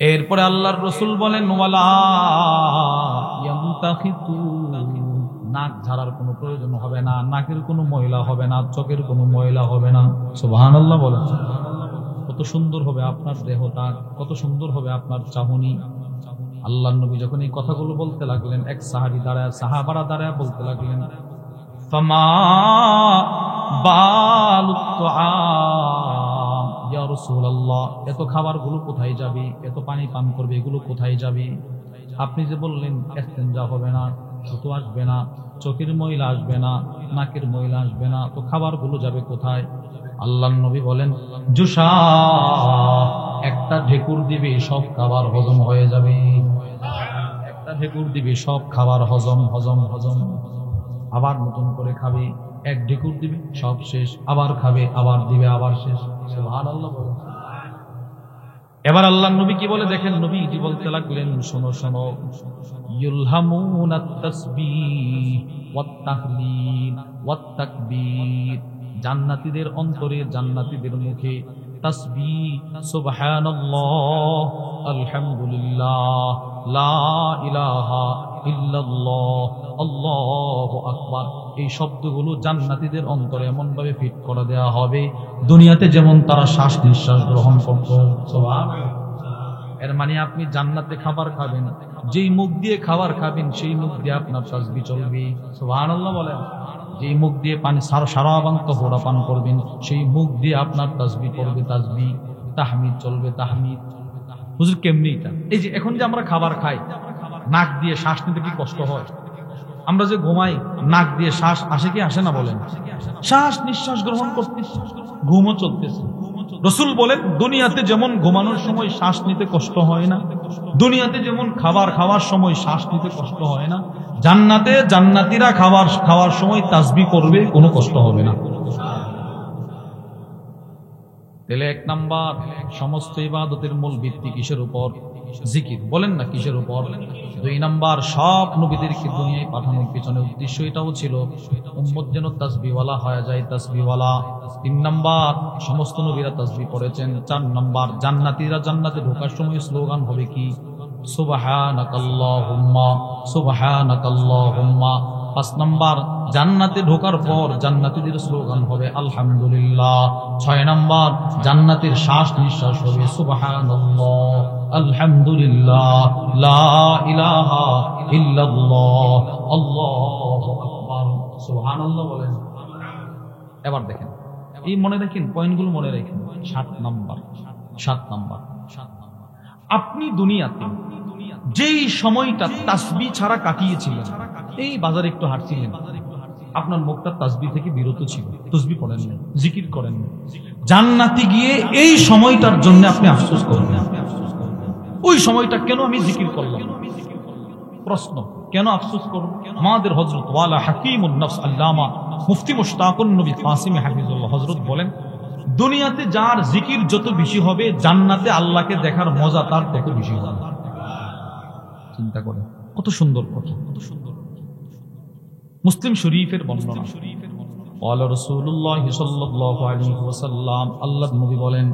এরপরে আল্লাহর রাসূল বলেন ওয়ালা ইয়ামতাখিতু, নাক ঝাড়ার কোনো প্রয়োজন হবে না, নাকের কোনো ময়লা হবে না, চোখের কোনো ময়লা হবে না। সুবহানাল্লাহ বলেন। কত সুন্দর হবে আপনার দেহটা, কত সুন্দর হবে আপনার চাহনি। আল্লাহর নবী যখন এই কথাগুলো বলতে লাগলেন, এক সাহাবারা দাঁড়ায় বলতে লাগলেন, ফামা বালুত তুআম ইয়া রাসূলুল্লাহ, এত খাবারগুলো কোথায় যাবে, এত পানি পান করবে, এগুলো কোথায় যাবে? আপনি যে বললেন ইস্তেনজা হবে না, থুতু আসবে না, চোখের ময়লা আসবে না, নাকের ময়লা আসবে না, তো খাবারগুলো যাবে কোথায়? আল্লাহর নবী বলেন জুসা, একটা ঢেকুর দিবে সব খাবার হজম হয়ে যাবে। একটা ঢেকুর দিবে সব খাবার হজম হজম হজম, আবার নতুন করে খাবে, এক ঢেকুর দিবে সব শেষ, আবার খাবে, আবার দিবে, আবার শেষ। সুবহানাল্লাহ বলেন। এবার আল্লাহর নবী কি বলে দেখেন, নবীজি বলতে লাগলেন শোনো শোনো, ইউলহামুনাত তাসবিহ ওয়াত তাহলিল ওয়াত তাকবীর, জান্নাতীদের অন্তরে, জান্নাতীদের মুখে তাসবিহ, সুবহানাল্লাহ, আলহামদুলিল্লাহ, লা ইলাহা ইল্লাল্লাহ, আল্লাহু আকবার, এই শব্দগুলো জান্নাতীদের অন্তরে এমন ভাবে ফিট করে দেওয়া হবে, দুনিয়াতে যেমন তারা শ্বাস নিঃশ্বাস গ্রহণ করত। সুবহানাল্লাহ। এর মানে আপনি জান্নাতে খাবার খাবেন, যেই মুখ দিয়ে খাবার খাবেন সেই মুখ দিয়ে আপনার তাসবিহ চলবে। সুবহানাল্লাহ বলেন। যেই মুখ দিয়ে পানি সারাবান্ত হোড়া পান করবেন সেই মুখ দিয়ে আপনার তাসবিহ পড়বে, তাসবিহ, তাহমিদ চলবে, তাহমিদ। হুজুর কেমনি এটা? এই যে এখন যে আমরা খাবার খাই, নাক দিয়ে শ্বাস নিতে কি কষ্ট হয়? আমরা যে ঘুমাই, নাক দিয়ে শ্বাস আসে কি আসে না বলেন? শ্বাস নিঃশ্বাস গ্রহণ করতেছি, ঘুমও চলতেছে। রাসূল বলেন দুনিয়াতে যেমন ঘুমানোর সময় শ্বাস নিতে কষ্ট হয় না, দুনিয়াতে যেমন খাবার খাওয়ার সময় শ্বাস নিতে কষ্ট হয় না, জান্নাতে জান্নাতীরা খাবার খাওয়ার সময় তাসবিহ করবে, কোনো কষ্ট হবে না। তাহলে এক নাম্বার, সমস্ত ইবাদতের মূল ভিত্তি কিসের উপর? জিকির। বলেন না কিসের উপর? দুই নাম্বার, সব নবীদেরকে দুনিয়ায় পাঠানোর পিছনে উদ্দেশ্য এটাও ছিল উম্মত যেন তাসবিহওয়ালা হয়ে যায়, তাসবিহওয়ালা। তিন নাম্বার, সমস্ত নবীরা তাসবিহ পড়েছেন। চার নাম্বার, জান্নাতীরা জান্নাতে ঢোকার সময় স্লোগান হবে কি? সুবহানাকাল্লাহুম্মা সুবহানাকাল্লাহুম্মা। পাঁচ নাম্বার, জান্নাতে ঢোকার পর জান্নাতীদের স্লোগান হবে আলহামদুলিল্লাহ। ছয় নাম্বার, জান্নাতের শ্বাস নিঃশ্বাস হবে সুবহানাল্লাহ, আলহামদুলিল্লাহ, লা ইলাহা ইল্লাল্লাহ, আল্লাহু আকবার। সুবহানাল্লাহ বলেন। এবার দেখেন, এই মনে রাখেন, পয়েন্টগুলো মনে রাখেন। 7 নাম্বার, আপনি দুনিয়াতে যেই সময়টা তাসবিহ ছাড়া কাটিয়েছিলেন, এই বাজারে একটু হাঁটছিলেন, আপনার মুখটা তাসবিহ থেকে বিরত ছিল, তাসবিহ পড়েন না, জিকির করেন না, জান্নাতে গিয়ে এই সময়টার জন্য আপনি আফসোস করবেন। ওই সময়টা কেন আমি জিকির করলাম? প্রশ্ন, কেন আফসোস করব? আমাদের হযরত ওয়ালা হাকিমুন নফস আল্লামা মুফতি মুশতাকুন নবী কাসিম হাফিজুল্লাহ হযরত বলেন, দুনিয়াতে যার জিকির যত বেশি হবে, জান্নাতে আল্লাহকে দেখার মজা তার তত বেশি হবে। চিন্তা করেন, কত সুন্দর কথা, কত সুন্দর। মুসলিম শরীফের বর্ণনা, ক্বালা রাসূলুল্লাহ সাল্লাল্লাহু আলাইহি ওয়াসাল্লাম, আল্লাহর নবী বলেন,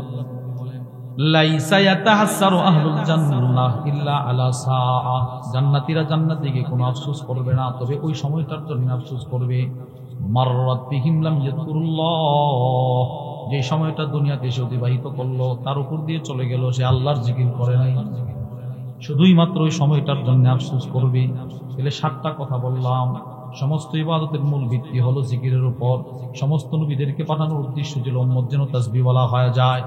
লাইসা ইয়াতাহাসসারু আহলুল জান্নাহ ইল্লা আলা সাআ, জান্নাতীরা জান্নাতে গিয়ে কোনো আফসোস করবে না, তবে ওই সময়টার জন্য আফসোস করবে। মাররাত বিহিম লাম ইয়াযকুরুল্লাহ, যে সময়টা দুনিয়াতে এসে অতিবাহিত করলো তার উপর দিয়ে চলে গেল, সে আল্লাহর জিকির করে নাই, শুধুই মাত্র ওই সময়টার জন্য আফসোস করবে। তাহলে 7টা কথা বললাম। সমস্ত ইবাদতের মূল ভিত্তি হলো জিকিরের উপর। সমস্ত নবীদেরকে পাঠানোর উদ্দেশ্য ছিল উম্মত যেন তাসবিহওয়ালা হয়ে যায়,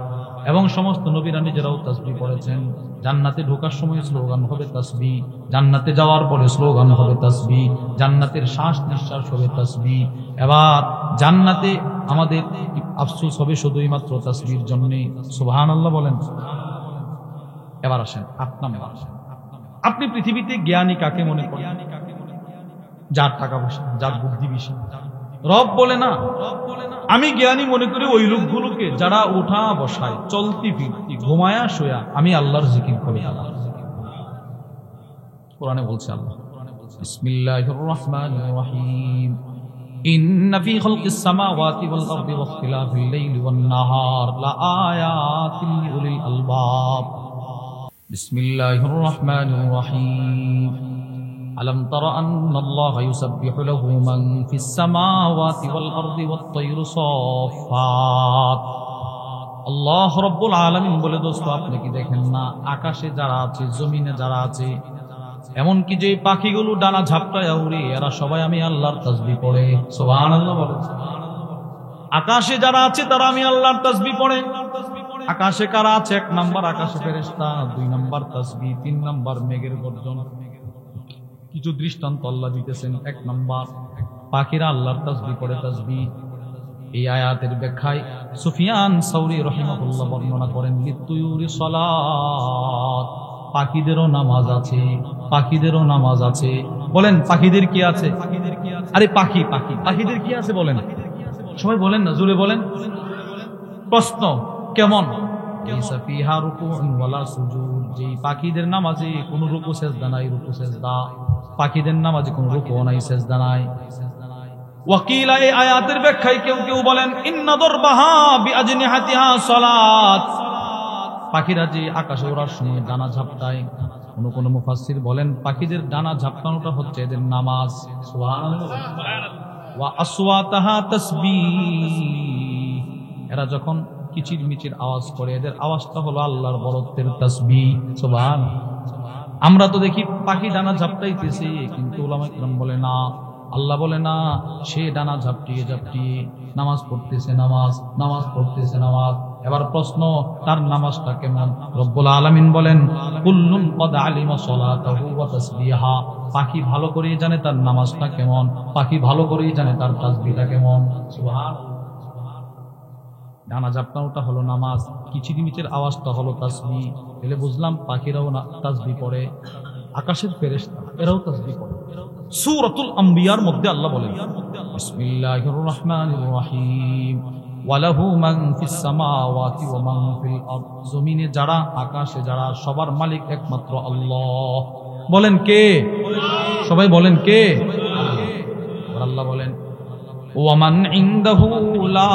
এবং সমস্ত নবীরা নিজেরাও তাসবিহ পড়েছেন। জান্নাতে ঢোকার সময় স্লোগান হবে তাসবিহ, জান্নাতে যাওয়ার পরে স্লোগান হবে তাসবিহ, জান্নাতের শ্বাস নিঃশ্বাস হবে তাসবিহ। এবার জান্নাতে আমাদের আফসোস হবে শুধুই মাত্র তাসবিহর জন্য। সুবহানাল্লাহ বলেন। এবার আসেন 8 নাম্বার, আপনি পৃথিবীতে জ্ঞানী কাকে মনে করেন? যার টাকা পয়সা, যার বুদ্ধি বেশি। রব বলে না, আমি জ্ঞানী মনে করি ওই লোকগুলোকে যারা ওঠা বসায়, চলতি ফিরতি, ঘুমায়া শোয়া আমি আল্লাহর জিকির করি। কোরআনে বলছে আল্লাহ, বিসমিল্লাহির রহমানির রহিম, ইন্না ফি খালকিস সামাওয়াতি ওয়াল আরদি ওয়াখতিলাফিল লাইলি ওয়ান নাহার লাআয়াতিন লিউলিল আলবাব। বিসমিল্লাহির রহমানির রহিম। আলম তারা আন্নাল্লাহা ইউসাব্বিহু লাহু মান ফিস সামাওয়াতি ওয়াল আরদি ওয়াত তায়রু সাফফাত। আল্লাহ রাব্বুল আলামিন বলে, দোস্ত আপনি কি দেখেন না, আকাশে যারা আছে, জমিনে যারা আছে, এমনকি যে পাখিগুলো ডানা ঝাপটায় উড়ে, এরা সবাই আমি আল্লাহর তাসবিহ পড়ে। সুবহানাল্লাহ বলে। আকাশে যারা আছে তারা আমি আল্লাহর তাসবিহ পড়ে। আকাশে কারা আছে? 1 নাম্বার আকাশে ফেরেশতা, 2 নাম্বার তাসবিহ, 3 নাম্বার মেঘের গর্জন। কিছু দৃষ্টান্ত আল্লাহ দিতেছেন। 1 নাম্বার পাখিরা আল্লাহর তাসবিহ পড়ে। তাসবিহ এই আয়াতের ব্যাখ্যায় সুফিয়ান সাউরি রাহিমাহুল্লাহ বর্ণনা করেন, লিতুয়ুরি সালাত, পাখিদেরও নামাজ আছে, পাখিদেরও নামাজ আছে। বলেন পাখিদের কি আছে? আরে পাখি পাখি পাখিদের কি আছে বলেন? সবাই বলেন না, জোরে বলেন। প্রশ্ন কেমন? লাইসা ফিহা রুকুউন ওয়ালা সুজুদ, যে পাখিদের নামাজে কোনো রুকু সেজদা নাই, রুকু সেজদা। পাখিদের নামাজে কোনো রুকু নাই, সেজদা নাই। ওয়াকিলা এই আয়াতের ব্যাখ্যায় কেউ কেউ বলেন, ইন্না দরবাহা বিআজনিহাতিহা সালাত, পাখিরা যে আকাশে ওড়ার সময় ডানা ঝাপটায়, কোন মুফাসসির বলেন পাখিদের ডানা ঝাপটানোটা হচ্ছে এদের নামাজ। সুবহানাল্লাহ। ওয়া আসওয়াতাহা তাসবিহ, এরা যখন কিচির মিচির আওয়াজ করে, এদের আওয়াজটা হলো আল্লাহর বরত্বের তাসবিহ। সুবহানাল্লাহ। আমরা তো দেখি পাখি ডানা ঝাপটাইতেছে, কিন্তু উলামা ইকরাম বলে না, আল্লাহ বলে না, সে ডানা ঝাপটিয়ে ঝাপটিয়ে নামাজ পড়তেছে, নামাজ পড়তেছে নামাজ। এবার প্রশ্ন, তার নামাজটা কেমন? রব্বুল আলামিন বলেন, কুল্লুন ক্বাদ আলিমা সালাতাহু ওয়া তাসবিহা, পাখি ভালো করেই জানে তার নামাজটা কেমন, পাখি ভালো করেই জানে তার তাসবিহটা কেমন। সুবহানাল্লাহ। ডানা ঝাপটানোটা হলো নামাজ, কিচিরমিচির আওয়াজটা হলো তাসবিহ। এলে বুঝলাম পাখিরাও তাসবিহ পড়ে, আকাশের ফেরেশতা এরাও তাসবিহ পড়ে। সূরাতুল আম্বিয়ার মধ্যে আল্লাহ বলেন, বিসমিল্লাহির রহমানির রহিম, ওয়ালাহু মান ফিস সামাওয়াতি ওয়া মান ফিল আরদ, জমিনে যারা, আকাশে যারা, সবার মালিক একমাত্র আল্লাহ। বলেন কে? সবাই বলেন কে? আল্লাহ বলেন, ওয়া মান ইনদাহু লা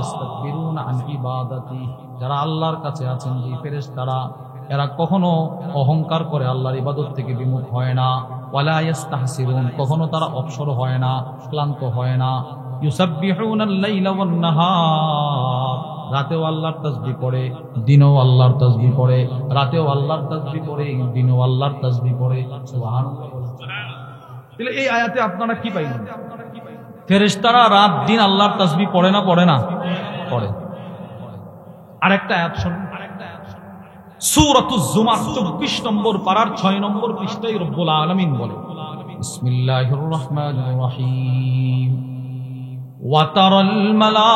ইস্তাকবিরুনা আন ইবাদাতি, যারা আল্লাহর কাছে আছেন, যে ফেরেশতারা, এরা কখনো অহংকার করে আল্লাহর ইবাদত থেকে বিমুখ হয় না। ওয়ালা ইস্তাহসিরুন, কখনো তারা অবসর হয় না, ক্লান্ত হয় না। ইউসাব্বিহুনাল লাইলা ওয়ান নাহার, রাতেও আল্লাহর তাসবিহ পড়ে, দিনেও আল্লাহর তাসবিহ পড়ে, রাতেও আল্লাহর তাসবিহ পড়ে, দিনেও আল্লাহর তাসবিহ পড়ে। সুবহানাল্লাহ। তাহলে এই আয়াতে আপনারা কি পাইলেন? ফেরেশতারা রাত দিন আল্লাহর তাসবিহ পড়ে না? পড়ে না? পড়ে। আরেকটা আয়াত শুনুন, সূরাতুজ জুমার 24 নম্বর পারার 6 নম্বর পৃষ্ঠায় রব্বুল আলামিন বলেন, বিসমিল্লাহির রহমানির রহিম, ওয়া তারাল মালাইকাতা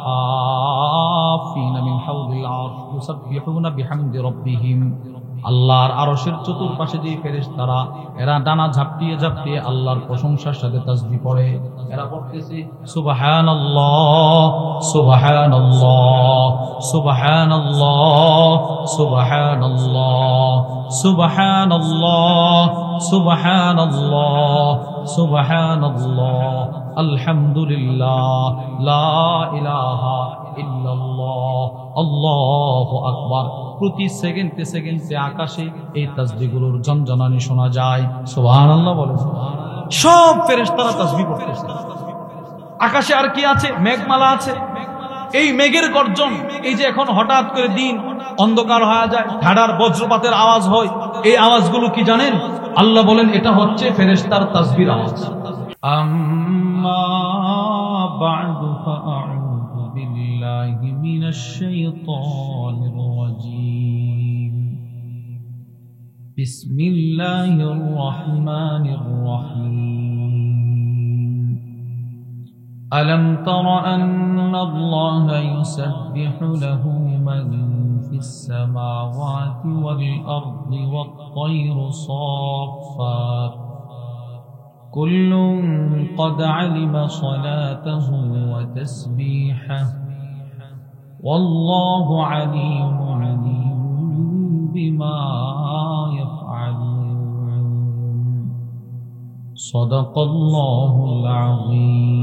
হাফিনা মিন হাওলিল আরশ ইউসাব্বিহুনা বিহামদি রাব্বিহিম, আল্লাহর আরশের চতুর্পাশে যে ফেরেশতারা, এরা ডানা ঝাপটিয়ে ঝাপটিয়ে আল্লাহর প্রশংসার সাথে তাসবিহ পড়ে। এরা পড়তেছে সুবহানাল্লাহ সুবহানাল্লাহ সুবহানাল্লাহ সুবহানাল্লাহ সুবহানাল্লাহ সুবহানাল্লাহ সুবহানাল্লাহ আলহামদুলিল্লাহ লা ইলাহা ইল্লাল্লাহ আল্লাহু আকবার। প্রতি সেকেন্ডে সেকেন্ডে আকাশে এই তাসবিহগুলোর ঝনঝনানি শোনা যায়। সুবহানাল্লাহ বলে। সব ফেরেশতারা তাসবিহ করতেছে। আকাশে আর কি আছে? মেঘমালা আছে। এই মেঘের গর্জন, এই যে এখন হঠাৎ করে দিন অন্ধকার হয়ে যায়, ধাড়ার বজ্রপাতের আওয়াজ হয়, এই আওয়াজগুলো কি জানেন? আল্লাহ বলেন এটা হচ্ছে ফেরেশতার তাসবিহর আওয়াজ। আম্মা বা'দু ফাআউযু বিল্লাহি মিনাশ শাইতানির রাজীম, বিসমিল্লাহির রহমানির রহিম, আলম তারা আন্নাল্লাহা ইউসাব্বিহু লাহু মান ফিস সামাওয়াতি ওয়াল আরদি ওয়াত তায়রু সাফফাত, কুল্লুন ক্বাদ আলিমা সালাতাহু ওয়া তাসবিহাহু ওয়াল্লাহু আলীমুন বিমা ইয়াফআলুন। সাদাকাল্লাহুল আযীম।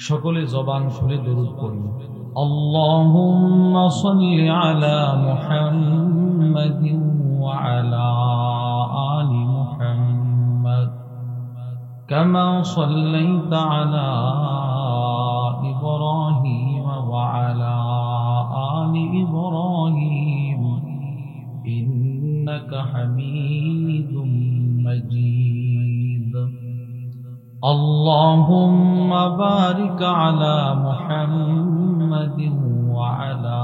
সকলে জবান খুলে দরুদ পড়ি। اللهم صل على محمد وعلى آل محمد كما صليت على إبراهيم وعلى آل إبراهيم إنك حميد مجيد اللهم بارك على محمد وعلى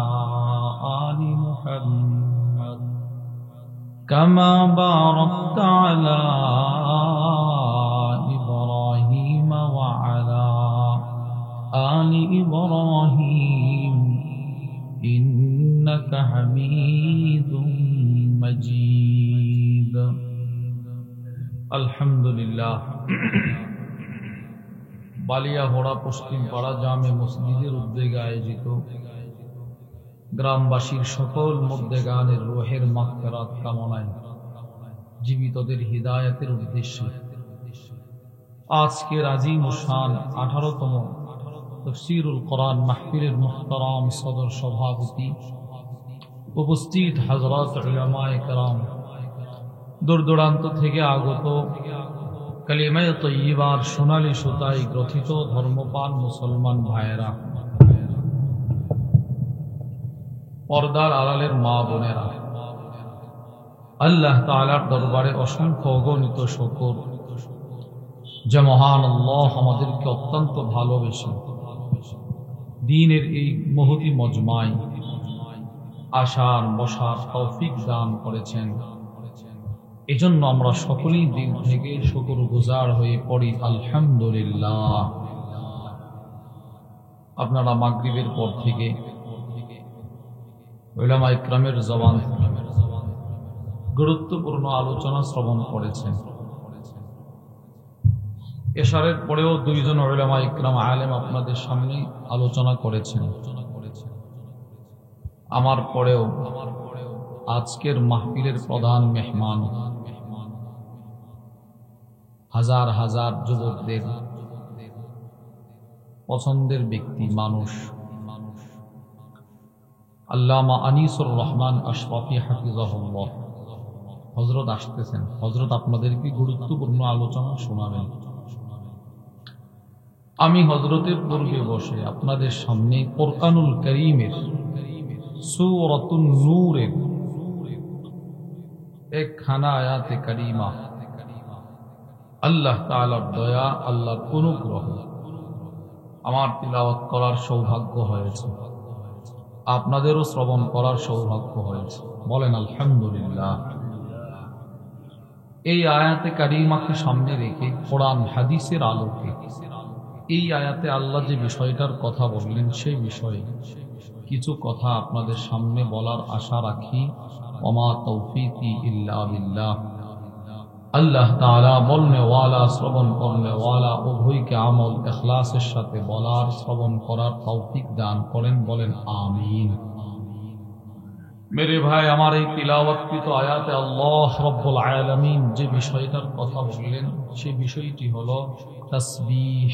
آل محمد كما باركت على إبراهيم وعلى آل إبراهيم إنك حميد مجيد الحمد لله বালিয়াহোড়া পশ্চিম পাড়া জামে মসজিদের উদ্যোগে আয়োজিত গ্রামবাসীর সকল মুর্দেগানের রুহের মাগফিরাত কামনায় জীবিতদের হিদায়াতের উদ্দেশ্যে আজকের আজিম ও শান 18তম তাফসীরুল কোরআন মাহফিলের মুহতারাম সদর সভাপতি উপস্থিত হযরত উলামায়ে কেরাম দূর দূরান্ত থেকে আগত কালিমায়ে তয়্যিবার সোনালী সুতায় গ্রথিত ধর্মপান মুসলমান ভাইয়েরা, পর্দার আড়ালের মা বোনেরা, আল্লাহ তাআলার দরবারে অসংখ্য অগণিত শুকর যে মহান আল্লাহ আমাদেরকে অত্যন্ত ভালোবেসে দ্বীনের এই মহতি মজমায় আসার বসার তৌফিক দান করেছেন। এজন্য আমরা সকলেই দিল থেকে শুকরগুজার হয়ে পড়ি আলহামদুলিল্লাহ। আপনারা মাগরিবের পর থেকে উলামা ইকরামের জবান গুরুত্বপূর্ণ আলোচনা শ্রবণ করেছেন। এশারের পরেও দুইজন উলামা ইকরাম আলেম আপনাদের সামনে আলোচনা করেছেন। আমার পরেও আজকের মাহফিলের প্রধান মেহমান হাজার হাজার যুবকদের পছন্দের ব্যক্তি মানুষ আল্লামা আনিসুর রহমান আশরাফি হাফিজাহুল্লাহ হযরত আসতেছেন। হযরত আপনাদেরকে গুরুত্বপূর্ণ আলোচনা শোনাবেন। আমি হযরতের পূর্বে বসে আপনাদের সামনে কোরআনুল কারীমের সূরাতুন নূরের একখানা আয়াতে কারিমা, আল্লাহ তাআলার দয়া, আল্লাহর অনুগ্রহ আমার তিলাওয়াত করার সৌভাগ্য হয়েছে, আপনাদেরও শ্রবণ করার সৌভাগ্য হয়েছে। বলেন আলহামদুলিল্লাহ। এই আয়াতে কারিমাকে সামনে রেখে কোরআন হাদিসের আলোকে এই আয়াতে আল্লাহ যে বিষয়টার কথা বললেন সেই বিষয়ে কিছু কথা আপনাদের সামনে বলার আশা রাখি। ওমা তৌফিকি ইল্লা বিল্লাহ। আল্লাহ তাআলা বলনে ওয়ালা শ্রবণ করনে ওয়ালা উভয়কে আমল ইখলাসের সাথে বলার শ্রবণ করার তৌফিক দান করেন। বলেন আমিন। মেরে ভাই, আমার এই তিলাওয়াতকৃত আয়াতে আল্লাহ রাব্বুল আলামিন যে বিষয়টার কথা বললেন সেই বিষয়টি হলো তাসবিহ।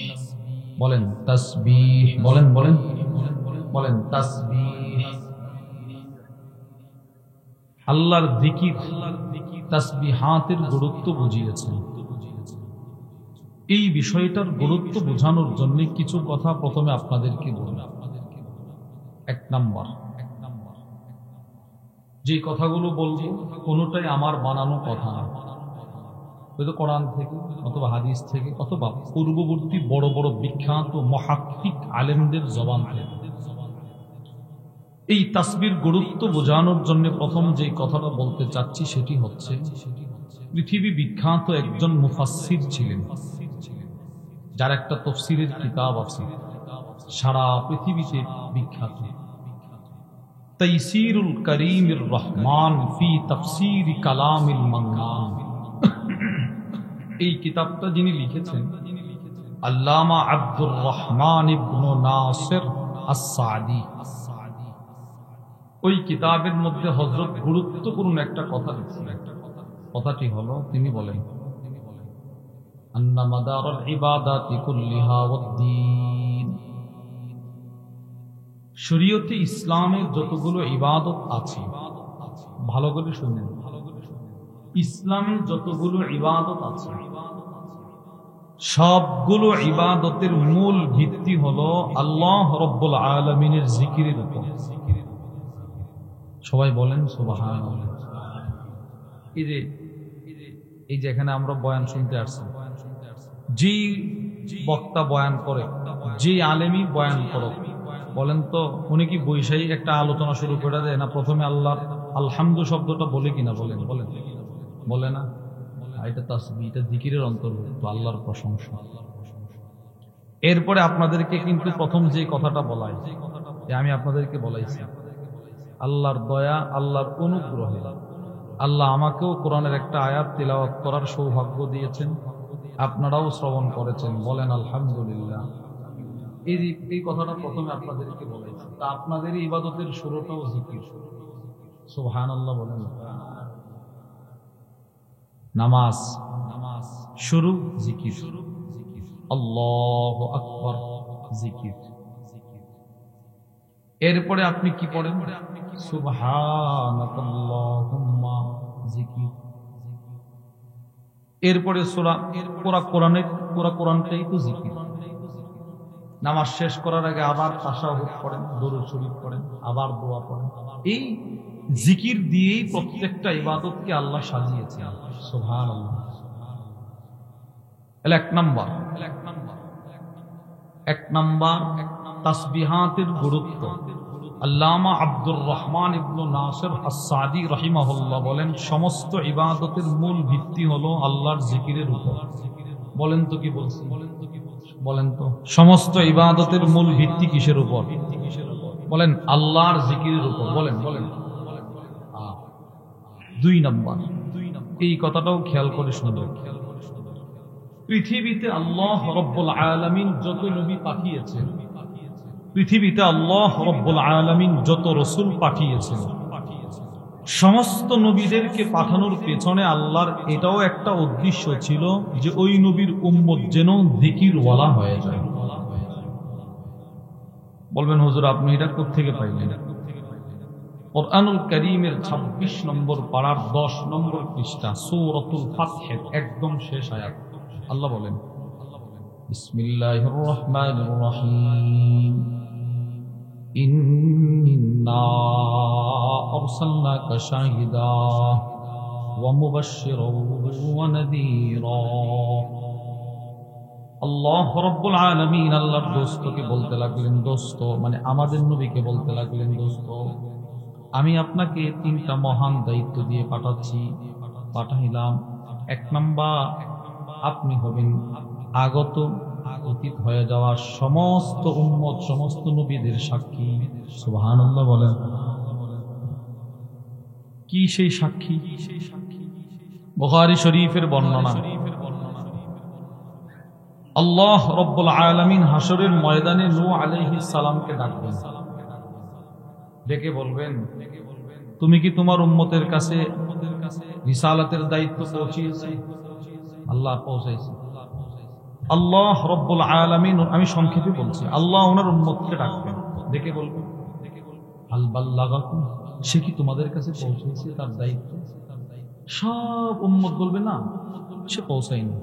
বলেন তাসবিহ। বলেন বলেন বলেন তাসবিহ। আল্লাহর জিকির, তাসবিহাতের গুরুত্ব বুঝিয়েছেন। এই বিষয়টার গুরুত্ব বোঝানোর জন্য কিছু কথা প্রথমে আপনাদেরকে বললাম। এক নাম্বার, যে কথাগুলো বলবো কোনোটাই আমার বানানো কথা না, হয়তো কোরআন থেকে অথবা হাদিস থেকে অথবা পূর্ববর্তী বড় বড় বিখ্যাত মুহাক্কিক আলেমদের জবান থেকে। এই তাসবির গুরুত্ব বোঝানোর জন্য প্রথম যে কথাটা বলতে চাচ্ছি সেটি হচ্ছে, পৃথিবী বিখ্যাত একজন মুফাসসির ছিলেন, যার একটা তাফসীরের কিতাব আছে, সারা পৃথিবীতে বিখ্যাত। তাইসিরুল করিমির রহমান ফি তাফসীর কালামিল মান্নান। এই কিতাবটা যিনি লিখেছেন আল্লামা আব্দুর রহমান ইবনে নাসির আস-সাদি। ওই কিতাবের মধ্যে হযরত গুরুত্বপূর্ণ একটা কথা লিখছেন। কথাটি হলো, তিনি বলেন আন্না মাদারুল ইবাদাতি কুল্লিহা ওয়াদ-দীন শরীয়তে ইসলামের যতগুলো ইবাদত আছে, ভালো করে শুনেন, ইসলামের যতগুলো ইবাদত আছে সবগুলো ইবাদতের মূল ভিত্তি হলো আল্লাহ রাব্বুল আলামিনের জিকিরের উপর। সবাই বলেন সুবহানাল্লাহ। এই যে এখানে আমরা বয়ান শুনতে আসছি, যে বক্তা বয়ান করে, যে আলেমী বয়ান করো, বলেন তো উনি কি বৈশাখী একটা আলোচনা শুরু করে দেয় না? প্রথমে আল্লাহ আলহামদু শব্দটা বলে কিনা? বলেন বলেন বলে না? এটা তাসবিহ, এটা জিকিরের অন্তর্ভুক্ত, আল্লাহর প্রশংসা। এরপরে আপনাদেরকে কিন্তু প্রথম যে কথাটা বলাই, আমি আপনাদেরকে বলাইছি আল্লাহর দয়া, আল্লাহর অনুগ্রহে আল্লাহ আমাকেও কোরআনের একটা আয়াত তিলাওয়াত করার সৌভাগ্য দিয়েছেন, আপনারাও শ্রবণ করেছেন, বলেন আলহামদুলিল্লাহ। এই কথাটা প্রথমে আপনাদেরকে বলাইছি। তা আপনাদের ইবাদতের শুরুটাও জিকির, সুবহানাল্লাহ বলেন। নামাজ শুরু জিকির, আল্লাহু আকবার জিকির। এরপরে আপনি কি পড়েন? সুবহানাকাল্লাহুম্মা জিকির। এরপরে সূরা, পুরা কোরআনটাই তো জিকির। নামাজ শেষ করার আগে আবার তাশাহুদ পড়েন, দরুদ শরীফ পড়েন, আবার দোয়া পড়েন। এই জিকির দিয়েই প্রত্যেকটা ইবাদতকে আল্লাহ সাজিয়েছেন। সুবহানাল্লাহ। এক নাম্বার তাসবিহাতের গুরুত্ব। আল্লামা আব্দুর রহমান ইবনে নাসির আস-সাদি রাহিমাহুল্লাহ বলেন, সমস্ত ইবাদতের মূল ভিত্তি হলো আল্লাহর জিকিরের উপর। বলেন তো কি বলছি? বলেন তো সমস্ত ইবাদতের মূল ভিত্তি কিসের উপর? বলেন আল্লাহর জিকিরের উপর। বলেন বলেন। দুই নাম্বার, এই কথাটাও খেয়াল করে শুনবেন, পৃথিবীতে আল্লাহ রাব্বুল আলামিন যত নবী পাঠিয়েছেন, পৃথিবীতে আল্লাহ রাব্বুল আলামিন যত রাসূল পাঠিয়েছেন, সমস্ত নবীদেরকে পাঠানোর পেছনে আল্লাহর এটাও একটা উদ্দেশ্য ছিল যে ওই নবীর উম্মত যেন জিকিরওয়ালা হয়ে যায়। বলবেন হুজুর আপনি এটা কোত্থেকে পাইলেন? কুরআনুল কারীমের 26 নম্বর পারার 10 নম্বর পৃষ্ঠা, সূরাতুল ফাতহের একদম শেষ আয়াত। আল্লাহ বলেন, বিসমিল্লাহির রহমানির রহিম, ইন্না আরসালনাকা শাহিদা ওয়া মুবাশশিরাও ওয়া নাযীরা। আল্লাহ রাব্বুল আলামিন আল্লাহর দোস্তকে বলতে লাগলেন, দোস্ত মানে আমাদের নবীকে বলতে লাগলেন, দোস্ত আমি আপনাকে 3টা মহান দায়িত্ব দিয়ে পাঠাইলাম। এক নাম্বার, আপনি হবেন আগত অতীত হয়ে যাওয়া সমস্ত উম্মত, সমস্ত নবীদের সাক্ষী। সুবহানাল্লাহ বলেন। কি সেই সাক্ষী? বুখারী শরীফের বর্ণনা, আল্লাহ রাব্বুল আলামিন হাসরের ময়দানে নূহ আলাইহিস সালামকে ডাকবেন, ডেকে বলবেন, তুমি কি তোমার উম্মতের কাছে রিসালাতের দায়িত্ব পৌঁছিয়েছে? আল্লাহ পৌঁছাইছে। আল্লাহ রাব্বুল আলামিন, আমি সংক্ষেপে বলছি, আল্লাহ ওনার উম্মতকে ডাকবেন, ডেকে বলবেন, হাল বাল্লাগাকুম, সে কি তোমাদের কাছে পৌঁছেছে তার দায়িত্ব? সব উম্মত বলবে না, সে পৌঁছায়নি।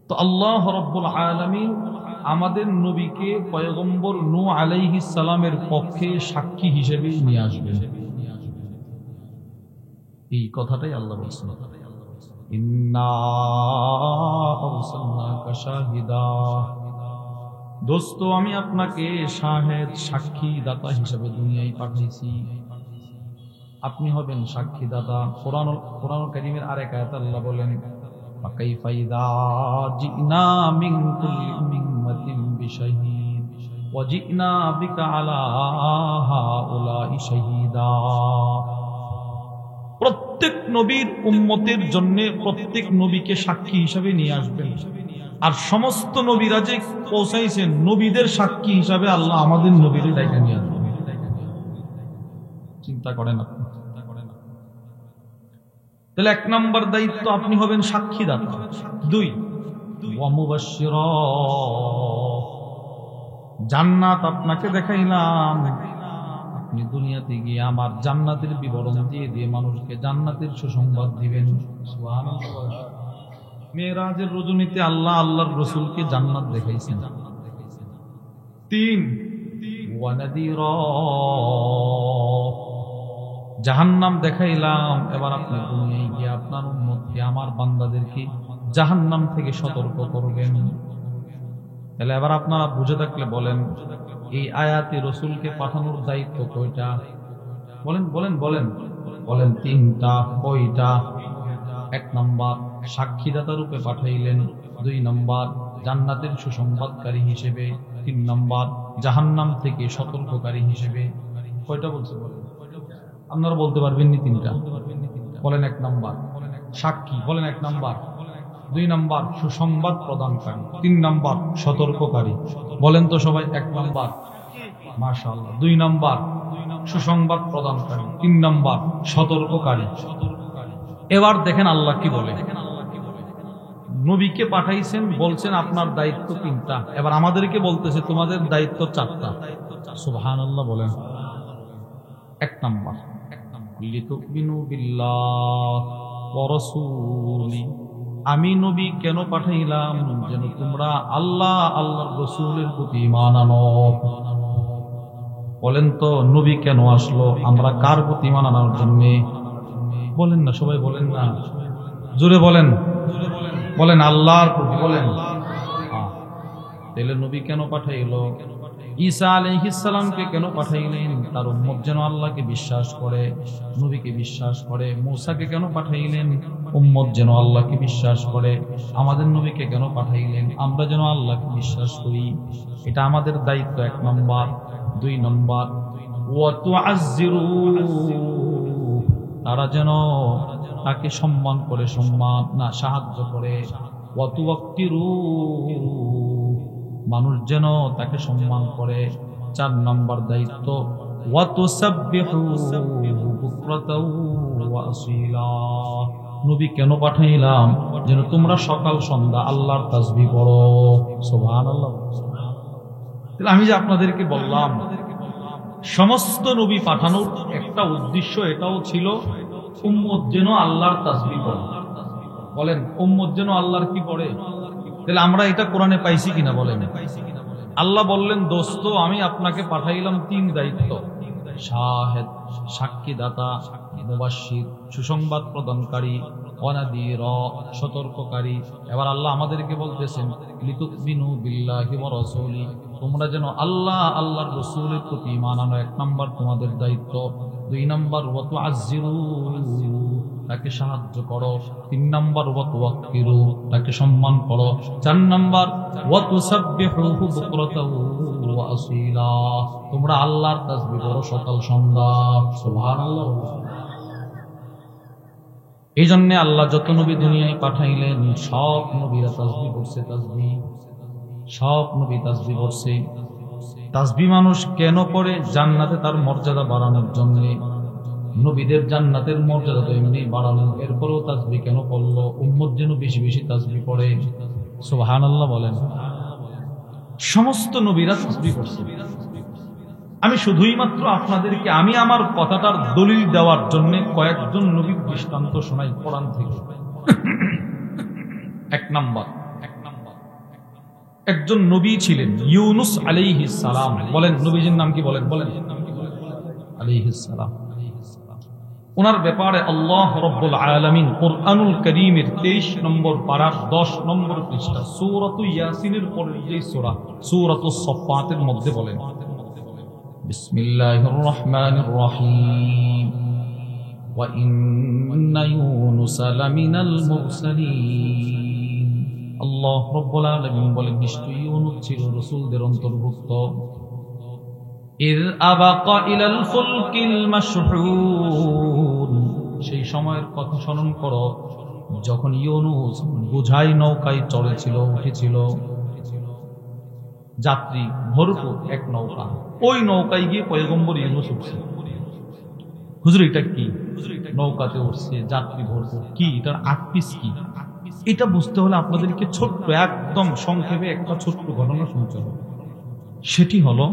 তো আল্লাহ রাব্বুল আলামিন আমাদের নবীকে পয়গম্বর নূহ আলাইহিস সালামের পক্ষে সাক্ষী হিসেবে নিয়ে আসবেন। এই কথাটাই আল্লাহ বলছেন, ইন্না আরসালনাকা শাহিদা, দোস্ত আমি আপনাকে শাহেদ, সাক্ষী দাতা হিসেবে দুনিয়ায় পাঠিয়েছি, আপনি হবেন সাক্ষী দাতা। কোরআনুল কারীমের আরেক আয়াতে আল্লাহ বলেন, ফাকাইফা ইযা জিনা মিন কুল্লি উম্মাতিন বিশাহীদ ওয়া জিনা বিকা আলা হাউলাই শাহীদা। প্রত্যেক নবীর উম্মতের জন্য প্রত্যেক নবীকে সাক্ষী হিসাবে নিয়ে আসবেন, আর সমস্ত নবীরা যে পৌঁছাইছেন নবীদের সাক্ষী হিসাবে আল্লাহ আমাদের নবীর ডাইকা নিয়ে আসবেন। চিন্তা করেন আপনি। তাহলে 1 নম্বর দায়িত্ব, আপনি হবেন সাক্ষীদাতা। 2, ওয়া মুবাশশিরা, জান্নাত আপনাকে দেখাইলাম, আপনি দুনিয়াতে গিয়ে আমার জান্নাতের বিবরণ দিয়ে দিয়ে মানুষকে জান্নাতের সুসংবাদ দিবেন। সুবহানাল্লাহ। মেরাজের রজনীতে আল্লাহ আল্লাহর রাসূলকে জান্নাত দেখাইছেন। 3 ওয়ানাদিরা, জাহান্নাম দেখাইলাম, এবার আপনি দুনিয়ায় গিয়ে আপনার উম্মতকে আমার বান্দাদেরকে জাহান্নাম থেকে সতর্ক করবেন। তাহলে এবার আপনারা বুঝে থাকলে বলেন, এই আয়াতে রাসূলকে পাঠানোর দায়িত্ব কয়টা? বলেন বলেন বলেন বলেন। 3টা। কয়টা? 1 নাম্বার সাক্ষীদাতা রূপে পাঠাইলেন, 2 নাম্বার জান্নাতের সুসংবাদকারী হিসেবে, 3 নাম্বার জাহান্নাম থেকে সতর্ককারী হিসেবে। কয়টা বলছে বলেন? আপনারা বলতে পারবেন নি 3টা? বলেন। 1 নাম্বার সাক্ষী, বলেন 1 নাম্বার। 2 নাম্বার সুসংবাদ প্রদানকারী, 3 নাম্বার সতর্ককারী। বলেন তো সবাই। 1 নাম্বার মাশাআল্লাহ, 2 নাম্বার সুসংবাদ প্রদানকারী, 3 নাম্বার সতর্ককারী। এবার দেখেন আল্লাহ কি বলে। নবীকে পাঠাইছেন, বলছেন আপনার দায়িত্ব 3টা, এবার আমাদেরকে বলতেছে তোমাদের দায়িত্ব 4টা। সুবহানাল্লাহ বলেন। 1 নাম্বার লিতুমিনু বিল্লাহ ওয়া রাসূলি, আমি নবী কেন পাঠাইলাম? যেন তোমরা আল্লাহ আল্লাহর রাসূলের প্রতি ঈমান আনো। বলেন তো নবী কেন আসলো? আমরা কার প্রতি ঈমান আনার জন্য? বলেন না সবাই, বলেন না, জোরে বলেন, বলেন আল্লাহর প্রতি। বলেন। তাহলে নবী কেন পাঠাইলো? ঈসা আলাইহিস সালামকে কেন পাঠাইলেন? তার উম্মত যেন আল্লাহকে বিশ্বাস করে, নবীকে বিশ্বাস করে। মূসাকে কেন পাঠাইলেন? উম্মত যেন আল্লাহকে বিশ্বাস করে। আমাদের নবীকে কেন পাঠাইলেন? আমরা যেন আল্লাহকে বিশ্বাস করি। এটা আমাদের দায়িত্ব 1 নাম্বার। 2 নাম্বার ওয়া তুআজ্জিরু, তারা যেন তাকে সম্মান করে, সম্মান না সাহায্য করে। ওয়া তুওয়াক্কিরু, মানুষ যেন তাকে সম্মান করে। 4 নাম্বার দায়িত্ব ওয়া তুসাব্বিহু বুকরাতাও ওয়া আসীলা, নবী কেন পাঠাইলাম? যেন তোমরা সকাল সন্ধ্যা আল্লাহর তাসবিহ পড়ো। সুবহানাল্লাহ। তাহলে আমি যে আপনাদেরকে বললাম সমস্ত নবী পাঠানোর একটা উদ্দেশ্য এটাও ছিল, উম্মত যেন আল্লাহর তাসবিহ পড়ে। বলেন উম্মত যেন আল্লাহর কি পড়ে। তাহলে আমরা এটা কোরআনে পাইছি কিনা বলেন? আল্লাহ বললেন, দোস্ত আমি আপনাকে পাঠাইলাম 3 দায়িত্ব, শাহেদ সাক্ষীদাতা, মুবাশশির সুসংবাদ প্রদানকারী, ওয়ানাদির সতর্ককারী। এবার আল্লাহ আমাদেরকে বলতেছেন লিতুমিনু বিল্লাহি ওয়া রাসূলি, তোমরা যেন আল্লাহ আল্লাহর রাসূলের প্রতি ঈমান আনো। 1 নাম্বার তোমাদের দায়িত্ব। 2 নাম্বার ওয়া তুআজ্জিরু, তাকে সাহায্য করো। 3 নাম্বার ওয়া তুওয়াক্কিরু, তাকে সম্মান করো। 4 নাম্বার ওয়া তুসাব্বিহুহু বুকরাতাও ওয়া আসীলা, তোমরা আল্লাহর তাসবিহ করো সকাল সন্ধ্যা। সুবহানাল্লাহ। এই জন্য আল্লাহ যত নবী দুনিয়ায় পাঠাইলেন সব নবীরা তাসবিহ করছে। তাসবিহ সব নবী তাসবিহ করছে। তাসবিহ মানুষ কেন করে? জান্নাতে তার মর্যাদা বাড়ানোর জন্য। নবীদের জান্নাতের মর্যাদা তো এমনি বাড়ানো, এরপরেও তাসবিহ কেন করলো? উম্মত যেন বেশি বেশি তাসবিহ পড়ে। সুবহানাল্লাহ বলেন। সমস্ত নবীরা তাসবিহ করছে। আমি শুধুই মাত্র আপনাদেরকে আমি আমার কথাটার দলিল দেওয়ার জন্য কয়েকজন নবীর দৃষ্টান্ত শোনাই কোরআন থেকে। 1 নাম্বার একজন নবী ছিলেন ইউনুস আলাইহিস সালাম। বলেন নবীজির নাম কি? বলেন বলেন আলাইহিস সালাম। ওনার ব্যাপারে আল্লাহ রাব্বুল আলামিন কুরআনুল কারীমের 23 নম্বর পারা 10 নম্বর পৃষ্ঠা সূরাতু ইয়াসিনের পরের যে সূরা সূরাতুস সাফফাতের মধ্যে বলেন, বিসমিল্লাহির রহমানির রহিম ওয়া ইন্না ইউনুসা লামিনাল মুরসালিন। আল্লাহ রাব্বুল আলামিন বলেন, নিশ্চয়ই ইউনুস ছিল রাসূলদের অন্তর্ভুক্ত। ইয আবাকা ইলাল ফুলকিল মাশহুন, সেই সময়ের কথা স্মরণ করো যখন ইউনুস বোঝাই নৌকায় চড়েছিল, উঠেছিল। যাত্রী ভরপুর এক নৌকা, ওই নৌকায় গিয়ে পয়গম্বর ইউনুস উঠছে। হুজুর এটা কি? নৌকাতে উঠছে, যাত্রী ভরপুর, কি এটার 8 পিস কি? এটা বুঝতে হলে আপনাদেরকে ছোট্ট একদম সংক্ষেপে একটা ছোট্ট ঘটনা শুনতে হবে। সেটি হলো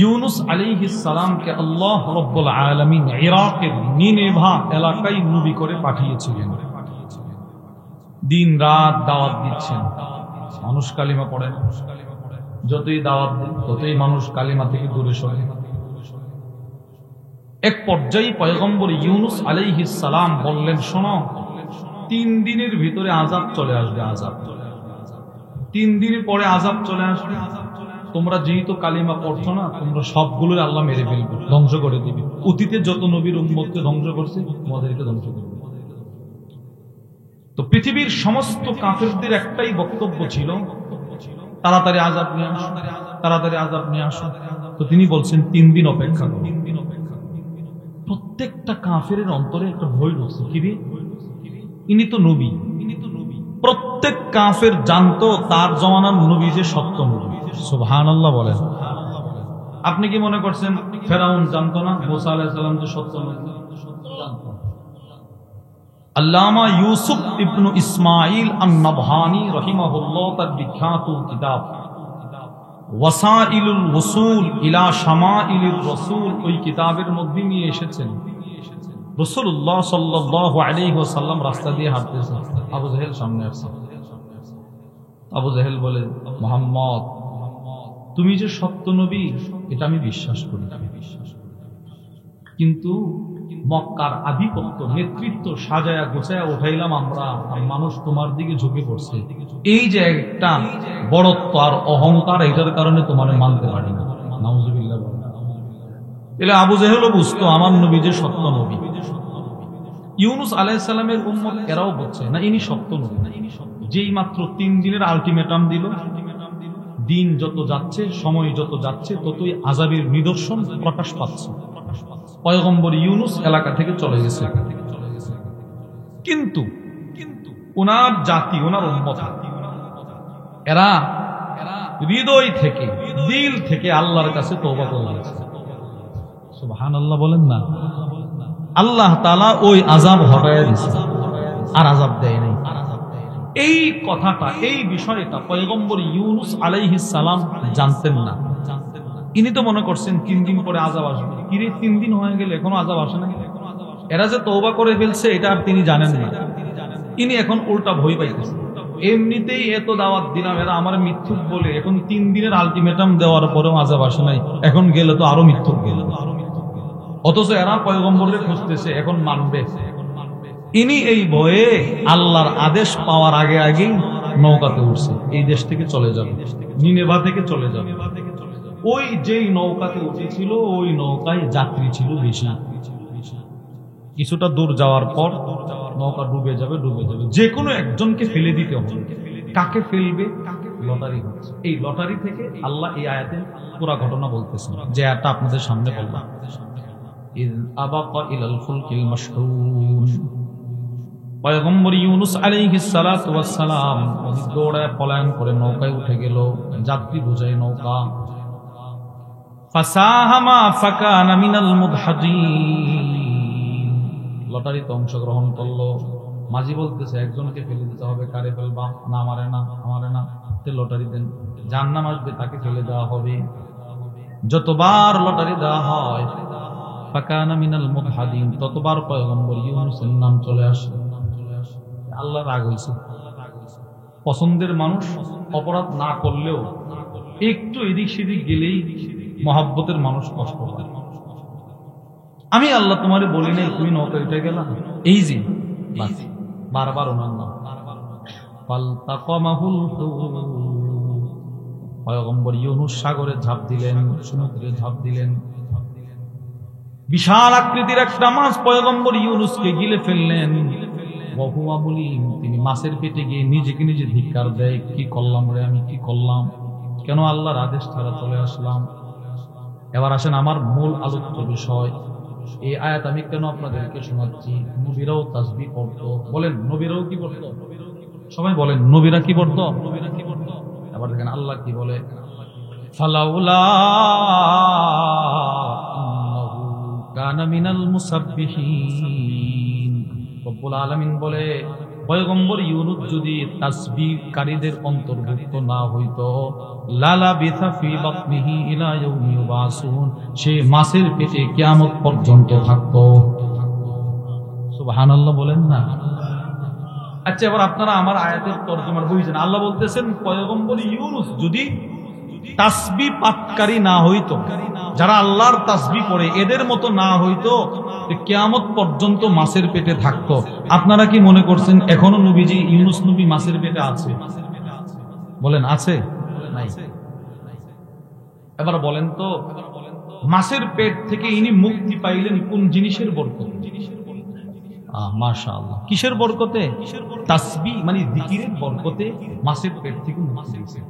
ইউনুস আলাইহিস সালামকে আল্লাহ রাব্বুল আলামিন ইরাকের নিনেভা এলাকায় নবী করে পাঠিয়েছিলেন। দিন রাত দাওয়াত দিচ্ছেন, মানুষ কালিমা পড়ে না। যতই দাওয়াত দেন ততই মানুষ কালিমা থেকে দূরে সরে। এক পর্যায়ে পয়গম্বর ইউনুস আলাইহিস সালাম বললেন, শোনো, 3 দিনের ভিতরে আযাব চলে আসবে। আযাব 3 দিনের পরে আযাব চলে আসবে। তোমরা যেহেতু কালিমা পড়ছো না, তোমরা সবগুলোর আল্লাহ মেরে ফেলবে, ধ্বংস করে দিবে। অতীতে যত নবীর উম্মতকে ধ্বংস করছে, তোমাদেরকে ধ্বংস করবে। তো পৃথিবীর সমস্ত কাফেরদের একটাই বক্তব্য ছিল, তাড়াতাড়ি আযাব নিয়ে আসো, তাড়াতাড়ি আযাব নিয়ে আসো। তো তিনি বলছেন 3 দিন অপেক্ষা করো। প্রত্যেকটা কাফেরের অন্তরে একটা ভয় ঢুকছে, কি রে, ইনি তো নবী। প্রত্যেক কাফের জানতো তার জমানার নবী যে সত্য নবী। সুবহানাল্লাহ বলেন। আপনি কি মনে করছেন ফেরাউন জানতো না মুসা আলাইহিস সালাম যে সত্য নবী? জানতো। আল্লামা ইউসুফ ইবনে ইসমাইল আন-নাবহানী রাহিমাহুল্লাহ তার বিখ্যাত কিতাব ওয়াসাইলুল ওসুল ইলা শামাইলির রাসূল, ওই কিতাবের মধ্যে নিয়ে এসেছেন রাসূলুল্লাহ সাল্লাল্লাহু আলাইহি ওয়াসাল্লাম রাস্তা দিয়ে হাঁটতেছেন, আবু জাহেল সামনে আসছে। আবু জাহেল বলে, মুহাম্মদ, তুমি যে সত্য নবী এটা আমি বিশ্বাস করি, কিন্তু মক্কার আধিপত্য নেতৃত্ব সাজায়া গোছায়া উঠাইলাম আমরা, আর মানুষ তোমার দিকে ঝুঁকে পড়ছে। এই যে একটা বড়ত্ব আর অহংকার, এটার কারণে তোমার মানতে পারি না। নাউজুবিল্লাহ। এলে আবু জাহেলও বুঝতো আমার নবী যে সত্য নবী। ইউনুস আলাইহিস সালামের উম্মত এরাও বলছে না ইনি সত্য নবী। যেই মাত্র 3 দিনের আলটিমেটাম দিল, দিন যত যাচ্ছে, সময় যত যাচ্ছে, ততই আযাবের নিদর্শন প্রকাশ পাচ্ছে। পয়গম্বর ইউনুস এলাকা থেকে চলে গেছে, কিন্তু ওনার জাতি, ওনার উম্মত, এরা হৃদয় থেকে, দিল থেকে আল্লাহর কাছে তওবা করে গেছে। সুবহানাল্লাহ বলেন না। আল্লাহ তাআলা ওই আযাব হটায় দিয়েছে, আর আযাব দেয় নাই। এই কথাটা, এই বিষয়টা পয়গম্বর ইউনুস আলাইহিস সালাম জানতেন না। ইনি তো মনে করছেন 3 দিন পরে আযাব আসবে। কিরে 3 দিন হয়ে গেল এখনো আযাব আসে না? এরা যে তওবা করে ফেলছে এটা আর তিনি জানেন না। ইনি এখন উল্টা ভয় পাইতেছে। এমনিতেই এত দাওয়াত দিলাম, এরা আমার মিথ্যুক বলে, এখন 3 দিনের আলটিমেটাম দেওয়ার পরেও আযাব আসে নাই, এখন গেলে তো আরো মিথ্যুক গেল। অথচ এরা পয়গম্বরের খুঁজতেছে, এখন মানবে। ইনি এই ভয়ে আল্লাহর আদেশ পাওয়ার আগে আগেই নৌকাতে উঠছে, এই দেশ থেকে চলে যাবে, নিনেভা থেকে চলে যাবে। ওই যেই নৌকাতে উঠেছিল, ওই নৌকায় যাত্রী ছিল বেশি। কিছুটা দূর যাওয়ার পর নৌকা ডুবে যাবে, ডুবে যাবে। যে কোনো একজনকে ফেলে দিতে হবে। কাকে ফেলবে? লটারি হচ্ছে। এই লটারি থেকে আল্লাহ এই আয়াতে পুরো ঘটনা বলতেছেন, যে আয়াতটা আপনাদের সামনে বললাম। ইয আবাকা ইলাল ফুলকিল মাশহুন, পয়গম্বর ইউনুস আলাইহিস সালাতু ওয়াস সালাম দৌড়ায় পলায়ন করে নৌকায় উঠে গেল, যাত্রী বোঝাই নৌকা। ফাসাহামা ফাকানা মিনাল মুদহাদিন, লটারিতে অংশগ্রহণ করলো। মাঝি বলতেছে একজনকে ফেলে দিতে হবে, কারে ফেলবা? না আমারে না, আমারে না। তে লটারি দেন, যার নাম আসবে তাকে ফেলে দেওয়া হবে। যতবার লটারি দেওয়া হয় ফাকানা মিনাল মুদহাদিন, ততবার পয়গম্বর ইউনুসের নাম চলে আসে। আল্লাহ রাগ হয়েছে। পছন্দের মানুষ অপরাধ না করলেও একটু এদিক সেদিক গেলেই মহাব্বতের মানুষ কষ্ট পায়। আমি আল্লাহ তোমারে বলি নাই তুমি নৌকা উঠে গেলা, এই যে বারবার ওনার নাম। পয়গম্বর ইউনুস সাগরে ঝাঁপ দিলেন, সমুদ্রে ঝাঁপ দিলেন। বিশাল আকৃতির একটা মাছ পয়গম্বর ইউনুসকে গিলে ফেললেন। বহুয়া বলি, তিনি মাছের পেটে গিয়ে নিজেকে নিজে ধিক্কার দেয়, কি করলাম রে আমি, কি করলাম, কেন আল্লাহর আদেশ ছাড়া চলে আসলাম। এবার আসেন আমার মূল আলোচ্য বিষয়। এই আয়াত আমি কেন আপনাদেরকে শোনাচ্ছি? নবীরাও তাসবিহ পড়তো। বলেন নবীরাও কি পড়তো? সবাই বলেন নবীরা কি পড়তো? এবার দেখেন আল্লাহ কি বলে, ফালাউলা ইন্নাহু কানা মিনাল মুসাব্বিহিন। রব্বুল আলামিন বলে, পয়গম্বর ইউনুস যদি তাসবিহকারীদের অন্তর্ভুক্ত না হইতো, লালা বিথা ফি বাতনিহি ইলা ইয়াউমি ইউবাসুন, সে মাছের পেটে কিয়ামত পর্যন্ত থাকতো। সুবহানাল্লাহ বলেন না। আচ্ছা, এবার আপনারা আমার আয়াতের তরজমার বুঝছেন। আল্লাহ বলতেছেন পয়গম্বর ইউনুস যদি তাসবিহ পাঠকারী না হইতো, যারা আল্লাহর তাসবিহ পড়ে এদের মতো না হইতো, কিয়ামত পর্যন্ত মাছের পেটে থাকতো। আপনারা কি মনে করছেন এখনো নবীজি ইউনুস নবী মাছের পেটে আছে? বলেন আছে নাই? এবার বলেন তো, মাছের পেট থেকে ইনি মুক্তি পাইলেন কোন জিনিসের বরকতে? মাশাআল্লাহ, কিসের বরকতে? তাসবিহ মানে জিকিরের বরকতে মাছের পেট থেকে মুক্তি দিয়েছেন।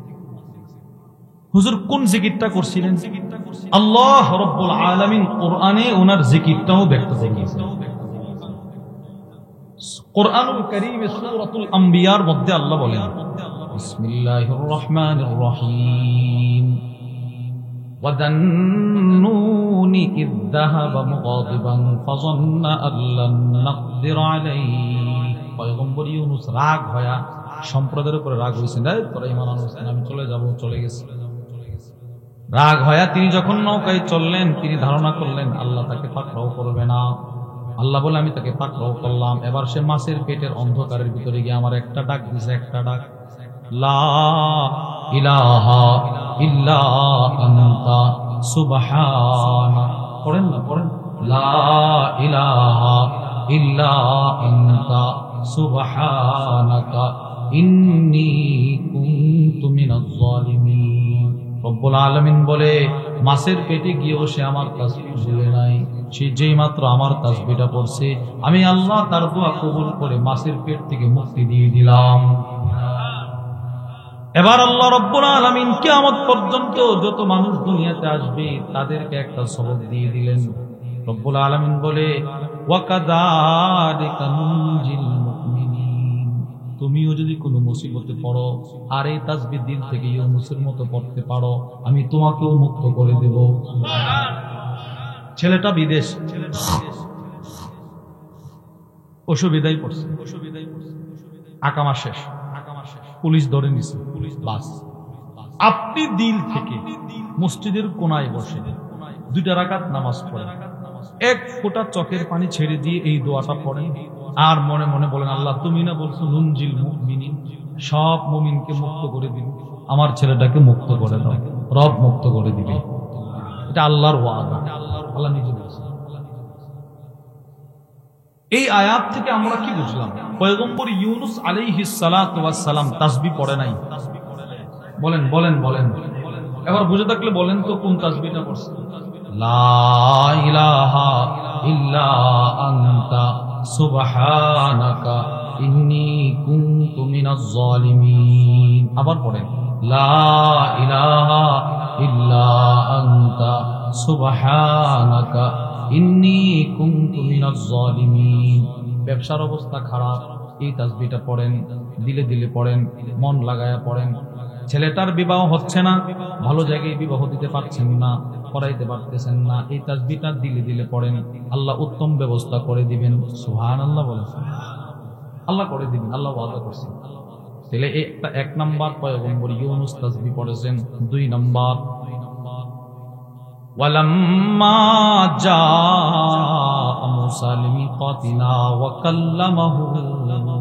হুজুর কোন জিকিরটা করছিলেন? আল্লাহ রাব্বুল আলামিন কোরআনে ওনার জিকিরটাও ব্যক্ত করেছেন। কোরআনুল কারীমে সূরাতুল আম্বিয়ার মধ্যে আল্লাহ বলেন, বিসমিল্লাহির রহমানির রহিম, ওয়াদান্নুনি ইয যাহাবা মুগাদিবান ফাযান্না আল্লান নাকদির আলাইহি। পয়গম্বর ইউনুস রাগ হয়া সম্প্রদায়ের উপরে রাগ হয়েছেন, তোরা ঈমান আনছিস, আমি চলে যাব, চলে গেছি। রাগ হয়া তিনি যখন নৌকায় চললেন, তিনি ধারণা করলেন আল্লাহ তাকে পাকড়াও করবে না। আল্লাহ বলে আমি তাকে পাকড়াও করলাম। এবার সে মাছের পেটের অন্ধকারের ভিতরে গিয়ে আমার একটা ডাক দিছে, একটা ডাক, লা ইলাহা ইল্লা আনতা সুবহানা। পড়েন না, পড়েন, লা ইলাহা ইল্লা আনতা সুবহানাকা ইন্নী কুনতু মিনাজ জালিমিন। রব্বুল আলামিন বলে মাছের পেটে গিয়েও সে আমার তাসবিহ ভুলে নাই। সে যেই মাত্র আমার তাসবিহটা পড়ছে, আমি আল্লাহ তার দোয়া কবুল করে মাছের পেট থেকে মুক্তি দিয়ে দিলাম। এবার আল্লাহ রব্বুল আলামিন কিয়ামত পর্যন্ত যত মানুষ দুনিয়াতে আসবে তাদেরকে একটা সবক দিয়ে দিলেন। রব্বুল আলামিন বলে, ওয়াকাযালিকা নুনজিল মুমিনিন, তুমিও যদি কোনো মুসিবতে পড়ো আর এই তাসবিহ দিল থেকে ইউনুসের মতো পড়তে পারো, আমি তোমাকেও মুক্ত করে দেব। ছেলেটা বিদেশ, অসুবিধায় পড়ছে, আকামা শেষ, পুলিশ ধরে নিছে, বাস। আপনি দিল থেকে মসজিদের কোনায় বসে 2 রাকাত নামাজ পড়েন, 1 ফোঁটা চোখের পানি ছেড়ে দিয়ে এই দোয়াটা পড়েন আর মনে মনে বলেন, আল্লাহ তুমি না বলছো নুনজিল মুমিনিন, সব মুমিনকে মুক্ত করে দিবে, আমার ছেলেটাকে মুক্ত করে দাও, রব মুক্ত করে দিবে। এটা আল্লাহর ওয়াদা, আল্লাহ নিজে বলেছেন। এই আয়াত থেকে আমরা কি বুঝলাম? পয়গম্বর ইউনুস আলাইহিস সালাতু ওয়াস সালাম তাসবিহ পড়ে নাই। বলেন বলেন বলেন, এবার বুঝে থাকলে বলেন তো কোন তাসবিহটা পড়ছে? লা ইলাহা ইল্লা আনতা সুবহানাকা ইন্নী কুনতু মিনাজ জালিমিন। আবার পড়েন, লা ইলাহা ইল্লা আনতা সুবহানাকা ইন্নী কুনতু মিনাজ জালিমিন। ব্যবসার অবস্থা খারাপ, এই তাসবিহটা পড়েন, দিলে দিলে পড়েন, মন লাগায়া পড়েন। ছেলেটার বিবাহ হচ্ছে না, ভালো জায়গায় বিবাহ দিতে পারছেন না, করাইতে পারতেছেন না, এই তাসবিহটা দিলে দিলে পড়েন, আল্লাহ উত্তম ব্যবস্থা করে দিবেন। সুবহানাল্লাহ বলেন, আল্লাহ করে দিবেন, আল্লাহ ওয়াদা করছেন। তাহলে এক নাম্বার পয়গম্বর ইউনুস তাসবিহ পড়েছেন। 2 নাম্বার, ওয়ালাম্মা জাআ মূসা লিমিকাতিনা ওয়া কাল্লামাহু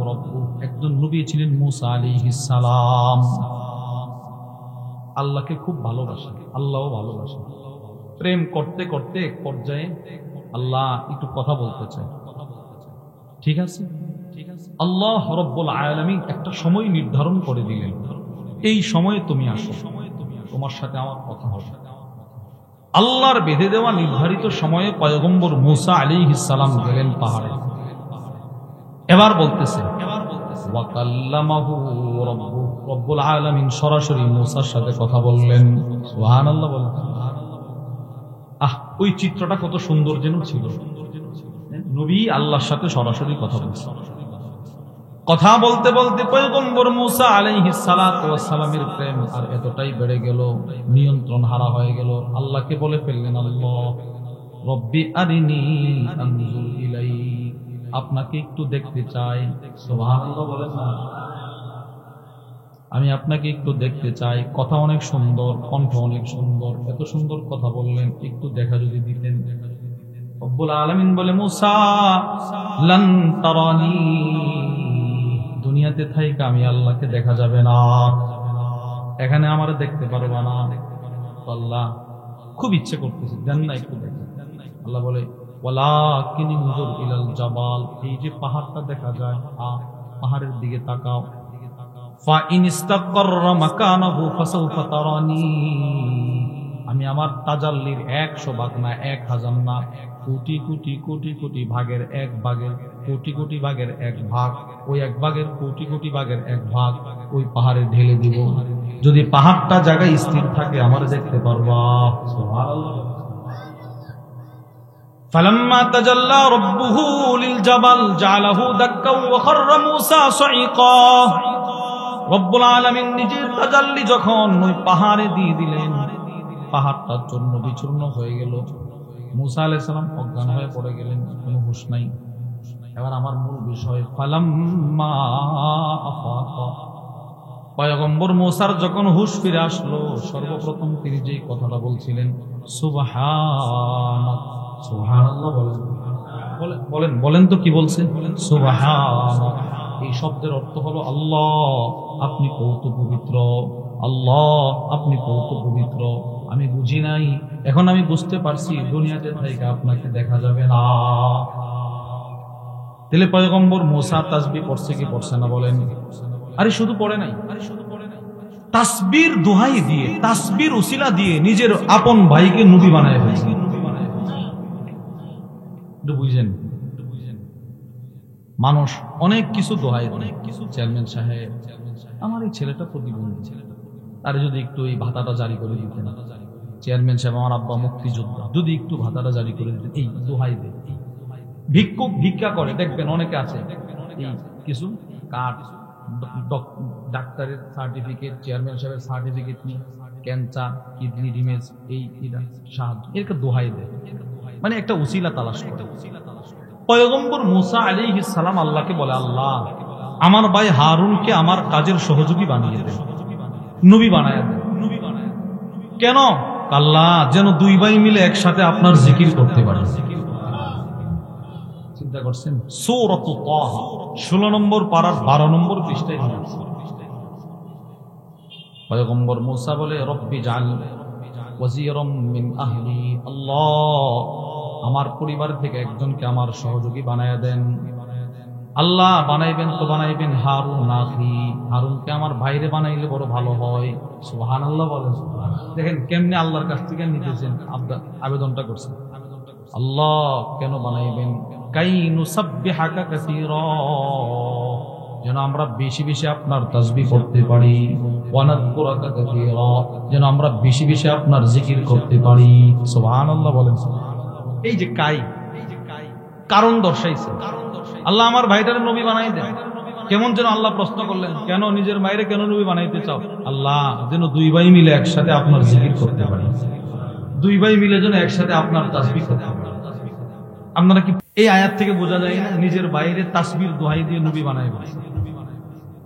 রাব্বুহু। একজন নবী ছিলেন মূসা আলাইহিস সালাম, আল্লাহকে খুব ভালোবাসেন, আল্লাহও ভালোবাসেন। প্রেম করতে করতে এক পর্যায়ে আল্লাহ একটু কথা বলতে চায়, ঠিক আছে? আল্লাহ রাব্বুল আলামিন একটা সময় নির্ধারণ করে দিলেন, এই সময়ে তুমি আসো, তোমার সাথে আমার কথা হবে। আল্লাহর বেঁধে দেওয়া নির্ধারিত সময়ে পয়গম্বর মূসা আলাইহিস সালাম গেলেন পাহাড়ে। এবার বলতেছে, ওয়া কাল্লামাহু রাব্বুহু, রব্বুল আলামিন সরাসরি মূসার সাথে কথা বললেন। সুবহানাল্লাহ বলেন। ওই চিত্রটা কত সুন্দর যেন ছিল, নবী আল্লাহর সাথে সরাসরি কথা বলছেন। কথা বলতে বলতে পয়গম্বর মূসা আলাইহিস সালাতু ওয়াস সালামের প্রেম আর এতটাই বেড়ে গেল, নিয়ন্ত্রণ হারা হয়ে গেল। আল্লাহকে বলে ফেললেন, আল্লাহ রব্বি আরিনি আনজুর ইলাইক, আপনাকে একটু দেখতে চাই। সুবহানাল্লাহ বলেন না। আমি আপনাকে একটু দেখতে চাই। কথা অনেক সুন্দর, কণ্ঠ অনেক সুন্দর, এত সুন্দর কথা বললেন, একটু দেখা যদি দিতেন। রব্বুল আলামিন বলে, মুসা লান তারানি, দুনিয়াতে থাইকা আমি আল্লাহকে দেখা যাবে না, এখানে আমারে দেখতে পারবা না। আল্লাহ খুব ইচ্ছে করতেছে, দেন না একটু দেখেন। আল্লাহ বলে, ওয়ালাকিন ইনজুর ইলাল জাবাল, এই যে পাহাড়টা দেখা যায়, পাহাড়ের দিকে তাকাও। ফাইন ইস্তাকাররা মাকানাহু ফাসাউফা তারানি, আমি আমার তাজাল্লির 100 ভাগ না, 1000 না, কোটি কোটি কোটি কোটি ভাগের 1 ভাগের কোটি কোটি ভাগের 1 ভাগ, ওই 1 ভাগের কোটি কোটি ভাগের 1 ভাগ ওই পাহাড়ে ঢেলে দিব। যদি পাহাড়টা জায়গায় স্থির থাকে আমার দেখতে পারবা। সুবহানাল্লাহ। فلما تجلى ربه للجبل جعله دكا وخر موسى صعقا, রব্বুল আলামিন নিজের তাজাল্লি যখন ওই পাহাড়ে দিয়ে দিলেন, পাহাড়টা চূর্ণ বিচূর্ণ হয়ে গেল। মুসা আলাইহিস সালাম অজ্ঞান হয়ে পড়ে গেলেন, কোনো হুঁশ নাই। এবার আমার মূল বিষয়, ফালাম্মা আফাকা, পয়গম্বর মুসার যখন হুঁশ ফিরে আসলো, সর্বপ্রথম তিনি যে কথাটা বলছিলেন, সুবহানাক, সুবহানাল্লাহ বলেন, বলেন তো কি বলছেন? সুবহানাক। এই শব্দের অর্থ হলো আল্লাহ আপনি কত পবিত্র, আল্লাহ আপনি কত পবিত্র। আমি বুঝি নাই, এখন আমি বুঝতে পারছি, দুনিয়াতে থেকে আপনাকে দেখা যাবে না। তাহলে পয়গম্বর মুসা তাসবিহ পড়ছে কি পড়ছে না বলেন? আরে শুধু পড়ে নাই, তাসবির দোহাই দিয়ে, তাসবির উসিলা দিয়ে নিজের আপন ভাইকে নবী বানায় ফেলছে। বুঝেন, মানুষ অনেক কিছু দোহাই, অনেক কিছু, চেয়ারম্যান সাহেব আমার এই ছেলেটা প্রতিবন্ধী, তারে যদি একটু এই ভাতাটা জারি করে দিতেন, চেয়ারম্যান সাহেব আমার আব্বা মুক্তিযোদ্ধা, যদি একটু ভাতাটা জারি করে দিতেন, এই দোহাই দেয়। ভিক্ষুক ভিক্ষা করে, দেখবেন অনেকে আছে এই কিছু কার্ড, ডাক্তারের সার্টিফিকেট, চেয়ারম্যান সাহেবের সার্টিফিকেট নিয়ে ক্যান্সার, কিডনি ডিমেজ, এই সাহায্য, এরকে দোহাই দেয়, মানে একটা উসিলা তালাশ করে। পয়গম্বর মুসা আলাইহিস সালাম আল্লাহকে বলে, আল্লাহ আমার ভাই হারুনকে আমার কাজের সহযোগী বানিয়ে দেন, নবী বানায় দেন। কেন? আল্লাহ যেন 2 ভাই মিলে একসাথে আপনার জিকির করতে পারে। চিন্তা করছেন? সূরাতুত তাহা 16 নম্বর পারার 12 নম্বর পৃষ্ঠায় আছে। পয়গম্বর মুসা বলে, রব্বি জাল ওয়াজিরাম মিন আহলি, আল্লাহ আমার পরিবার থেকে একজনকে আমার সহযোগী বানায়া দেন। আল্লাহ বানাইবেন তো বানাইবেন হারুন আখি, হারুনকে আমার ভাইরে বানাইলে বড় ভালো হয়। সুবহানাল্লাহ বলেন। দেখেন কেমনে আল্লাহর কাছ থেকে নিতেছেন, আবেদনটা করছেন। আল্লাহ কেন বানাইবেন? কাই নুসাব্বিহাকা কাসীরা, যেন আমরা বেশি বেশি আপনার তাসবিহ করতে পারি, ওয়া নাযকুরাকা কাসীরা, যেন আমরা বেশি বেশি আপনার জিকির করতে পারি। সুবহানাল্লাহ বলেন। এই যে কারণ দর্শাইছে, আল্লাহ আমার ভাইটারে নবী বানাই দেন। কেমন যেন আল্লাহ প্রশ্ন করলেন, কেন নিজের মায়েরে কেন নবী বানাইতে চাও? আল্লাহ যেন 2 ভাই মিলে একসাথে আপনার জিকির করতে পারে, 2 ভাই মিলে যেন একসাথে আপনার তাসবিহ করতে পারে। আপনারা কি এই আয়াত থেকে বোঝা যায় না নিজের বাইরে তাসবির দোহাই দিয়ে নবী বানাই বলে?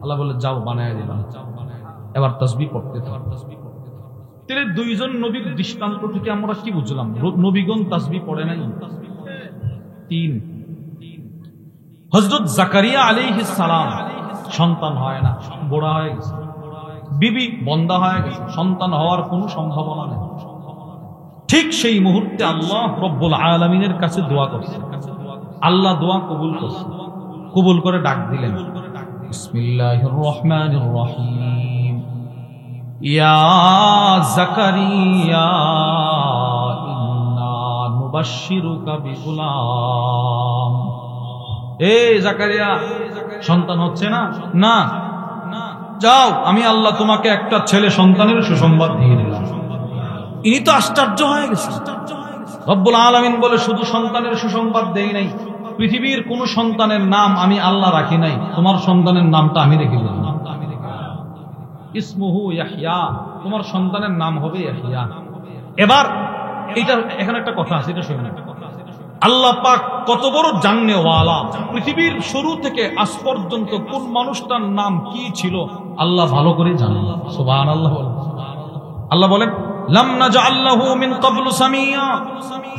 আল্লাহ বলে, যাও বানায় দিলাম, এবার তাসবিহ পড়তে থাকো। তাহলে 2 জন নবীর দৃষ্টান্ত থেকে আমরা কি বুঝলাম? নবীগণ তাসবিহ পড়ে নাই। 3, হযরত জাকারিয়া আলাইহিস সালাম সন্তান হয় না, বুড়া হয়ে গেছে, বিবি বন্ধা হয়ে গেছে, সন্তান হওয়ার কোনো সম্ভাবনা নেই। ঠিক সেই মুহূর্তে আল্লাহ রব্বুল আলামিনের কাছে দোয়া করছে, আল্লাহ দোয়া কবুল করছে, কবুল করে ডাক দিলেন, বিসমিল্লাহির রহমানির রহিম, ইয়া জাকারিয়া ইন্না নুবাশশিরুকা বিগুলাম। এই জাকারিয়া সন্তান হচ্ছে না? না, যাও আমি আল্লাহ তোমাকে একটা ছেলে সন্তানের সুসংবাদ দিয়ে দিলাম। ইনি তো আশ্চর্য হয়ে গেছে। রব্বুল আলামিন বলে, শুধু সন্তানের সুসংবাদ দেই নাই, পৃথিবীর কোন সন্তানের নাম আমি আল্লাহ রাখি নাই, তোমার সন্তানের নামটা আমি রেখে দিলাম। ইসমুহু ইয়াহইয়া, তোমার সন্তানের নাম হবে ইয়াহইয়া। এবার এটা এখানে একটা কথা আছে, এটা শুনুন। আল্লাহ পাক কত বড় জাননেওয়ালা, পৃথিবীর শুরু থেকে আজ পর্যন্ত কোন মানুষটার নাম কি ছিল আল্লাহ ভালো করে জানেন। সুবহানাল্লাহ। আল্লাহ বলেন লাম নাজআল লাহু মিন ক্বাবলু সামিয়া,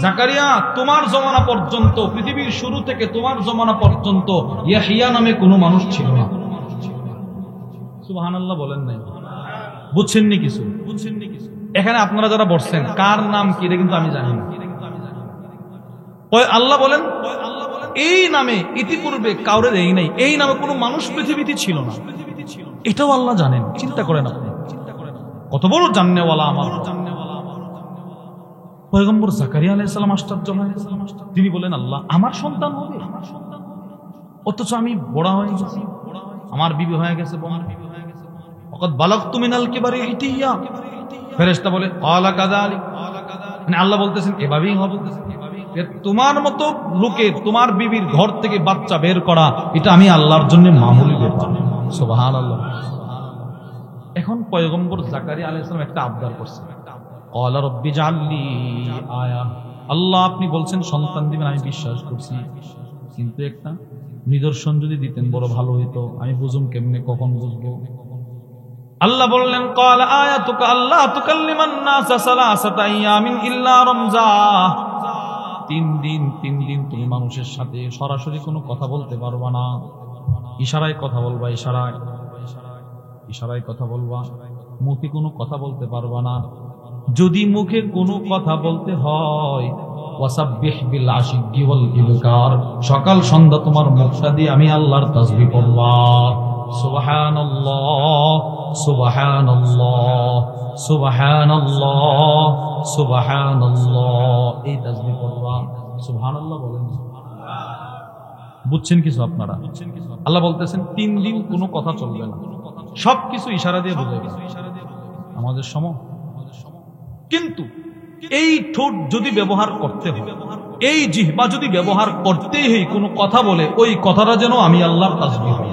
জাকারিয়া তোমার জমানা পর্যন্ত, পৃথিবীর শুরু থেকে তোমার জমানা পর্যন্ত ইয়াহইয়া নামে কোনো মানুষ ছিল না। সুবহানাল্লাহ বলেন নাই? বুঝছেননি কিছু? এখানে আপনারা যারা বসছেন কার নাম কি এটা কিন্তু আমি জানি না। আল্লাহ বলেন এই নামে ইতিপূর্বে কাউরে এই নাই, এই নামে কোনো মানুষ পৃথিবীতে ছিল না, এটাও আল্লাহ জানেন। চিন্তা করেন আপনি কত বড় জাননেওয়ালা আমার পয়গম্বর জাকারিয়া আলাইহিস সালাম। আশ্চর্য হয়, তিনি বলেন আল্লাহ আমার সন্তান হবে, অথচ আমি বড় হয়ে গেছি, আমার বিবি হয়ে গেছে, ওয়াকাদ বালাগতু মিনাল কিবারি ইতিয়া। ফেরেশতা বলে ক্বালা কাযালিক, মানে আল্লাহ বলতেছেন এভাবেই হবে। তোমার মতো লোকে তোমার বিবির ঘর থেকে বাচ্চা বের করা এটা আমি আল্লাহর জন্য মামুলি ব্যাপার। সুবহানাল্লাহ। এখন পয়গম্বর জাকারিয়া আলাইহিস সালাম একটা আবদার করছেন, ক্বালা রব্বি জাআললি আয়া। আল্লাহ আপনি বলছেন সন্তান দিবেন, আমি বিশ্বাস করছি, কিন্তু একটা নিদর্শন যদি দিতেন বড় ভালো হইতো, আমি বুঝুম কেমনে, কখন বুঝবো? আল্লাহ বললেন ক্বালা আয়াতুকা আল্লা তুকাল্লিমান নাসা সালাসাতা আইয়ামিন ইল্লা রামজা। 3 দিন তুমি মানুষের সাথে সরাসরি কোনো কথা বলতে পারবা না, ইশারায় কথা বলবা, ইশারায় কথা বলবা, মুখে কোনো কথা বলতে পারবা না। যদি মুখে কোনো কথা বলতে হয় ওয়াসাব্বিহ বিল আশিয়্যি ওয়াল ইবকার, সকাল সন্ধ্যা তোমার মুখটা দিয়ে আমি আল্লাহর তাসবিহ পড়বা। সুবহানাল্লাহ সুবহানাল্লাহ সুবহানাল্লাহ সুবহানাল্লাহ, এই তাসবিহ পড়বা। সুবহানাল্লাহ বলেন। বুঝছেন কিছু আপনারা? আল্লাহ বলতেছেন 3 দিন কোনো কথা চলবে না, সবকিছু ইশারা দিয়ে বুঝাবে আমাদের সময়। কিন্তু এই ঠোঁট যদি ব্যবহার করতে হয়, এই জিহ্বা যদি ব্যবহার করতেই হয়, কোনো কথা বলে ওই কথাটা যেন আমি আল্লাহর তাসবিহ হয়।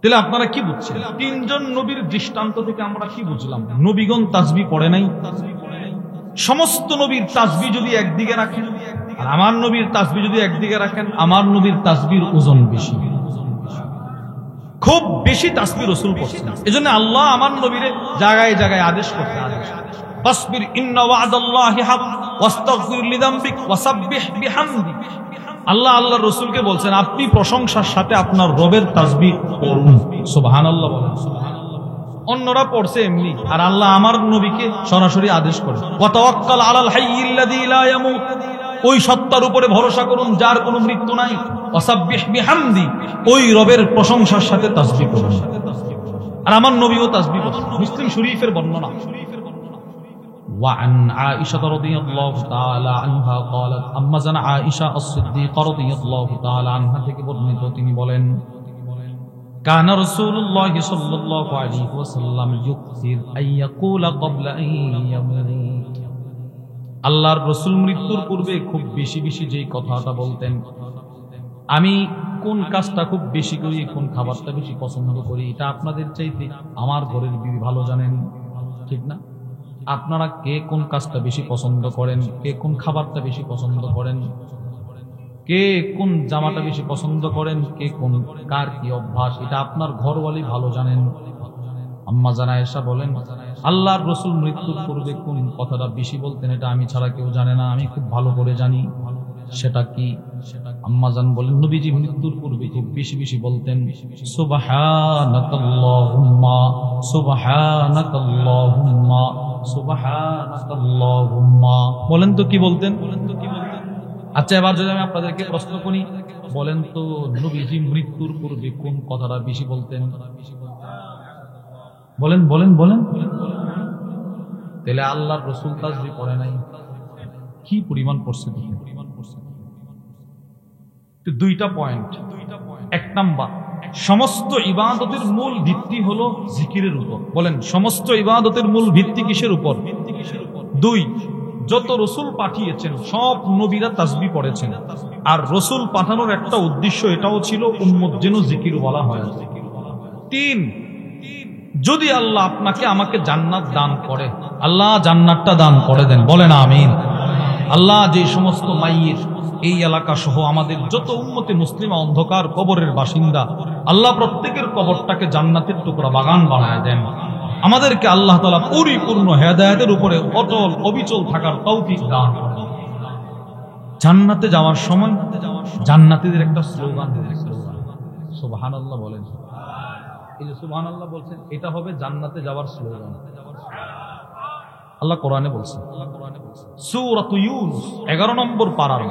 তাহলে আপনারা কি বুঝছেন? 3 জন নবীর দৃষ্টান্ত থেকে আমরা কি বুঝলাম? নবীগণ তাসবিহ পড়ে নাই। সমস্ত নবীর তাসবিহ যদি একদিকে রাখেন আর আমার নবীর তাসবিহ যদি একদিকে রাখেন, আমার নবীর তাসবিহর ওজন বেশি, খুব বেশি তাসবিহ রাসূল পড়ছেন। এজন্য আল্লাহ আমার নবীরে জায়গায় জায়গায় আদেশ করতে ফাসবির ইন্না ওয়া'দাল্লাহি হক ওয়াস্তাগফির লিযামবিক ওয়াসাব্বিহ বিহামদি। আল্লাহ রাসূলকে বলছেন আপনি প্রশংসার সাথে আপনার রবের তাসবিহ পড়ুন। সুবহানাল্লাহ বলেন। অন্যরা পড়ছে এমনি, আর আল্লাহ আমার নবীকে সরাসরি আদেশ করেন ওয়া তাওয়াক্কাল আলাল হাইয়্যিল্লাযী লা ইয়ামুত, ওই সত্তার উপরে ভরসা করুন যার কোনো মৃত্যু নাই। ওয়াসাব্বিহ বিহামদি, ওই রবের প্রশংসার সাথে তাসবিহ করুন। আর আমার নবীও তাসবিহ করেন। মুসলিম শরীফের বর্ণনা। وعن عائشة رضي الله تعالى عنها قالت أما زن عائشة الصديقة رضي الله تعالى عنها থেকে বর্ণিত, তিনি বলেন كان رسول الله صلى الله عليه وسلم يكثر أن يقول قبل أن يموت। আল্লাহর রাসূল মৃত্যুর পূর্বে খুব বেশি বেশি যেই কথাটা বলতেন, আমি কোন কাজটা খুব বেশি করি, কোন খাবারটা বেশি পছন্দ করি, এটা আপনাদের চাইতে আমার ঘরের বিবি ভালো জানেন, ঠিক না? আপনারা কে কোন কাজটা বেশি পছন্দ করেন, কে কোন খাবারটা বেশি পছন্দ করেন, কে কোন জামাটা বেশি পছন্দ করেন, কে কোন কার কি অভ্যাস, এটা আপনার ঘরওয়ালি ভালো জানেন। আম্মা জান আয়েশা বলেন আল্লাহর রাসূল মৃত্যুর পূর্বে কোন কথাটা বেশি বলতেন এটা আমি ছাড়া কেউ জানে না, আমি খুব ভালো করে জানি। সেটা কি? আম্মা জান বলেন নবীজি মৃত্যুর পূর্বে খুব বেশি বেশি বলতেন সুবহানাকাল্লাহুম্মা সুবহানাকাল্লাহুম্মা সুবহানাকাল্লাহুম্মা। বলেন তো কি বলতেন? আচ্ছা, এবার যদি আমি আপনাদেরকে প্রশ্ন করি, বলেন তো নবীজি মৃত্যুর পূর্বে কোন কথাটা বেশি বলতেন? বলেন বলেন বলেন। তাহলে আল্লাহর রাসূল তাসবিহ পড়ে নাই, কি পরিমাণ পড়ছে দেখেন। তো 2টা পয়েন্ট। 1 নাম্বার, সমস্ত ইবাদতের মূল ভিত্তি হলো জিকিরের উপর। বলেন সমস্ত ইবাদতের মূল ভিত্তি কিসের উপর? 2, যত রাসূল পাঠিয়েছেন সব নবীরা তাসবিহ পড়েছেন, আর রাসূল পাঠানোর একটা উদ্দেশ্য এটাও ছিল উম্মত যেন জিকির বলা হয়। 3, যদি আল্লাহ আপনাকে আমাকে জান্নাত দান করে, আল্লাহ জান্নাতটা দান করে দেন, বলেন আমিন। আল্লাহ যে সমস্ত মাইয়ের এই এলাকা সহ আমাদের যত উম্মতে মুসলিমা অন্ধকার কবরের বাসিন্দা, আল্লাহ প্রত্যেকের কবরটাকে জান্নাতের টুকরা বাগান বানায় দেন। আমাদেরকে আল্লাহ তাআলা পরিপূর্ণ হেদায়েতের উপরে অটল অবিচল থাকার তৌফিক দান করেন। জান্নাতে যাওয়ার সময় জান্নাতীদের একটা স্লোগান, সুবহানাল্লাহ বলেন। এই যে সুবহানাল্লাহ বলছেন, এটা হবে জান্নাতে যাওয়ার স্লোগান। আল্লাহ কোরআনে বলছেন, সূরাতু ইউনূস 11 নম্বর পারার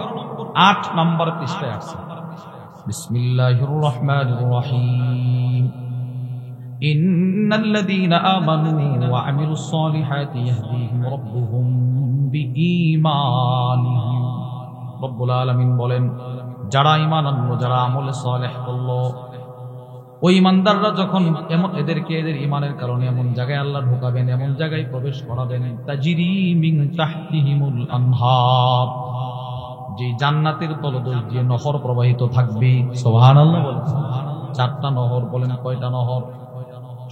8 নম্বর পৃষ্ঠায় আছে, বিসমিল্লাহির রহমানির রহিম, ইন্নাল্লাযীনা আমানু ওয়া আমিলুস সালিহাতি ইয়াহদিহিম রাব্বুহুম বিঈমানিহিম। রব্বুল আলামিন বলেন, যারা ঈমান আনলো, যারা আমলে সালেহ করলো, ওই ইমানদাররা যখন এদেরকে এদের ইমানের কারণে এমন জায়গায় আল্লাহ ঢোকাবেন, এমন জায়গায় প্রবেশ করাবেন, তাজরি মিন তাহতিহিমুল আনহার, যে জান্নাতের তলদেশ দিয়ে নহর প্রবাহিত থাকবে। সুবহানাল্লাহ বলেন। 4টা নহর। বলেন কয়টা নহর?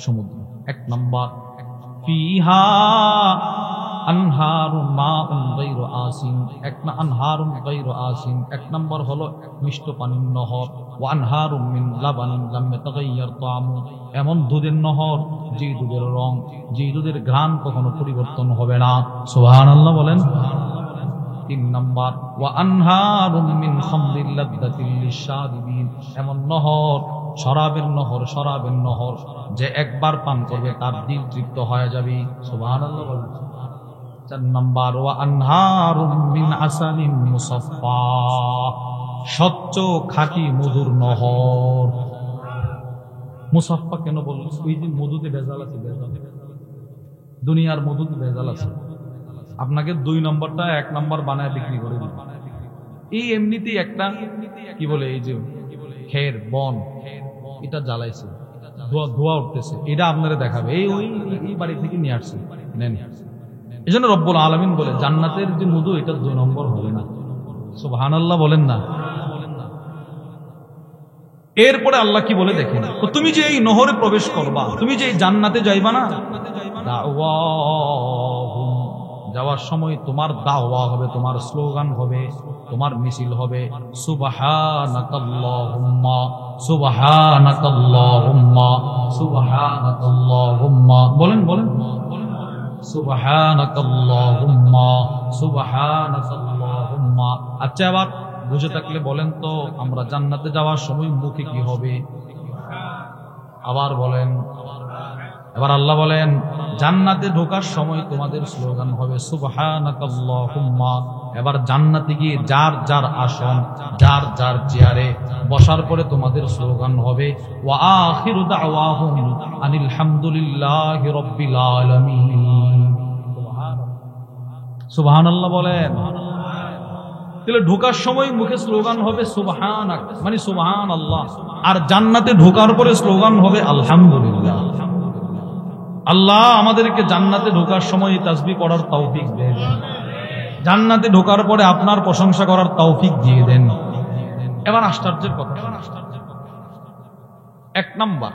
সমুদ্র। 1 নাম্বার ফিহা আনহারুন মাউন গায়রু আসিন, আনহারুন গায়রু আসিন 1 নাম্বার হলো মিষ্ট পানির নহর। ওয়া আনহারুম মিন লাবানিন লাম ইয়াতাগায়্যার তা'আমু, এমন দুধের নহর যে দুধের রং, যে দুধের ঘ্রাণ কখনো পরিবর্তন হবে না। সুবহানাল্লাহ বলেন। 3 নাম্বার ওয়া আনহারুম মিন খামরিল লাযযাতিল লিশারিবিন, এমন নহর, শরাবের নহর, শরাবের নহর যে একবার পান করবে তার দিল তৃপ্ত হয়ে যাবে। সুবহানাল্লাহ বলেন। 4 নাম্বার ওয়া আনহারুম মিন আসালিন মুসাফফা, স্বচ্ছ খাঁটি মধুর নহর। মুসাফফা কেন বলল? ওই যে মধুতে ভেজাল আছে, ভেজাল, দুনিয়ার মধুতে ভেজাল আছে। আপনাকে 2 নম্বরটা 1 নম্বর বানায় বিক্রি করে দিবে। এই এমনিতেই একটা কি বলে, এই যে খের বন, এটা জ্বালাইছে, ধোয়া উঠতেছে, এটা আপনারা দেখাবে, এই বাড়ি থেকে নিয়ে আসছে, নেন। এই জন্য রব্বুল আলামিন বলে, জান্নাতের যে মধু, এটা 2 নম্বর হবে না। সুবহানাল্লাহ বলেন না। এরপরে আল্লাহ কি বলে দেখেন, তো তুমি যে এই নহরে প্রবেশ করবা, তুমি যে এই জান্নাতে যাইবা না, যাওয়ার সময় তোমার দাওয়া হবে, তোমার স্লোগান হবে, তোমার মিছিল হবে, সুবহানাকাল্লাহুম্মা সুবহানাকাল্লাহুম্মা সুবহানাকাল্লাহুম্মা। বলেন বলেন, সুবহানাকাল্লাহুম্মা সুবহানাকাল্লাহুম্মা। আচ্ছা, আবার বুঝে থাকলে বলেন তো, আমরা জান্নাতে যাওয়ার সময় মুখে কি হবে? আবার বলেন। এবার আল্লাহ বলেন, জান্নাতে ঢোকার সময় তোমাদের স্লোগান হবে সুবহানাকাল্লাহুম্মা। এবার জান্নাতে গিয়ে যার যার আসন, যার যার চেয়ারে বসার পরে তোমাদের স্লোগান হবে ওয়া আখিরু দাওয়াহুম আনিল হামদুলিল্লাহি রাব্বিল আলামিন। সুবহানাল্লাহ বলেন। তাহলে ঢোকার সময় মুখে স্লোগান হবে সুবহানাক, মানে সুবহানাল্লাহ, আর জান্নাতে ঢোকার পরে স্লোগান হবে আলহামদুলিল্লাহ। আল্লাহ আমাদেরকে জান্নাতে ঢোকার সময় এই তাসবিহ পড়ার তৌফিক দেন, জান্নাতে ঢোকার পরে আপনার প্রশংসা করার তৌফিক দিয়ে দেন। এবার আশ্চর্যের কথা, 1 নাম্বার,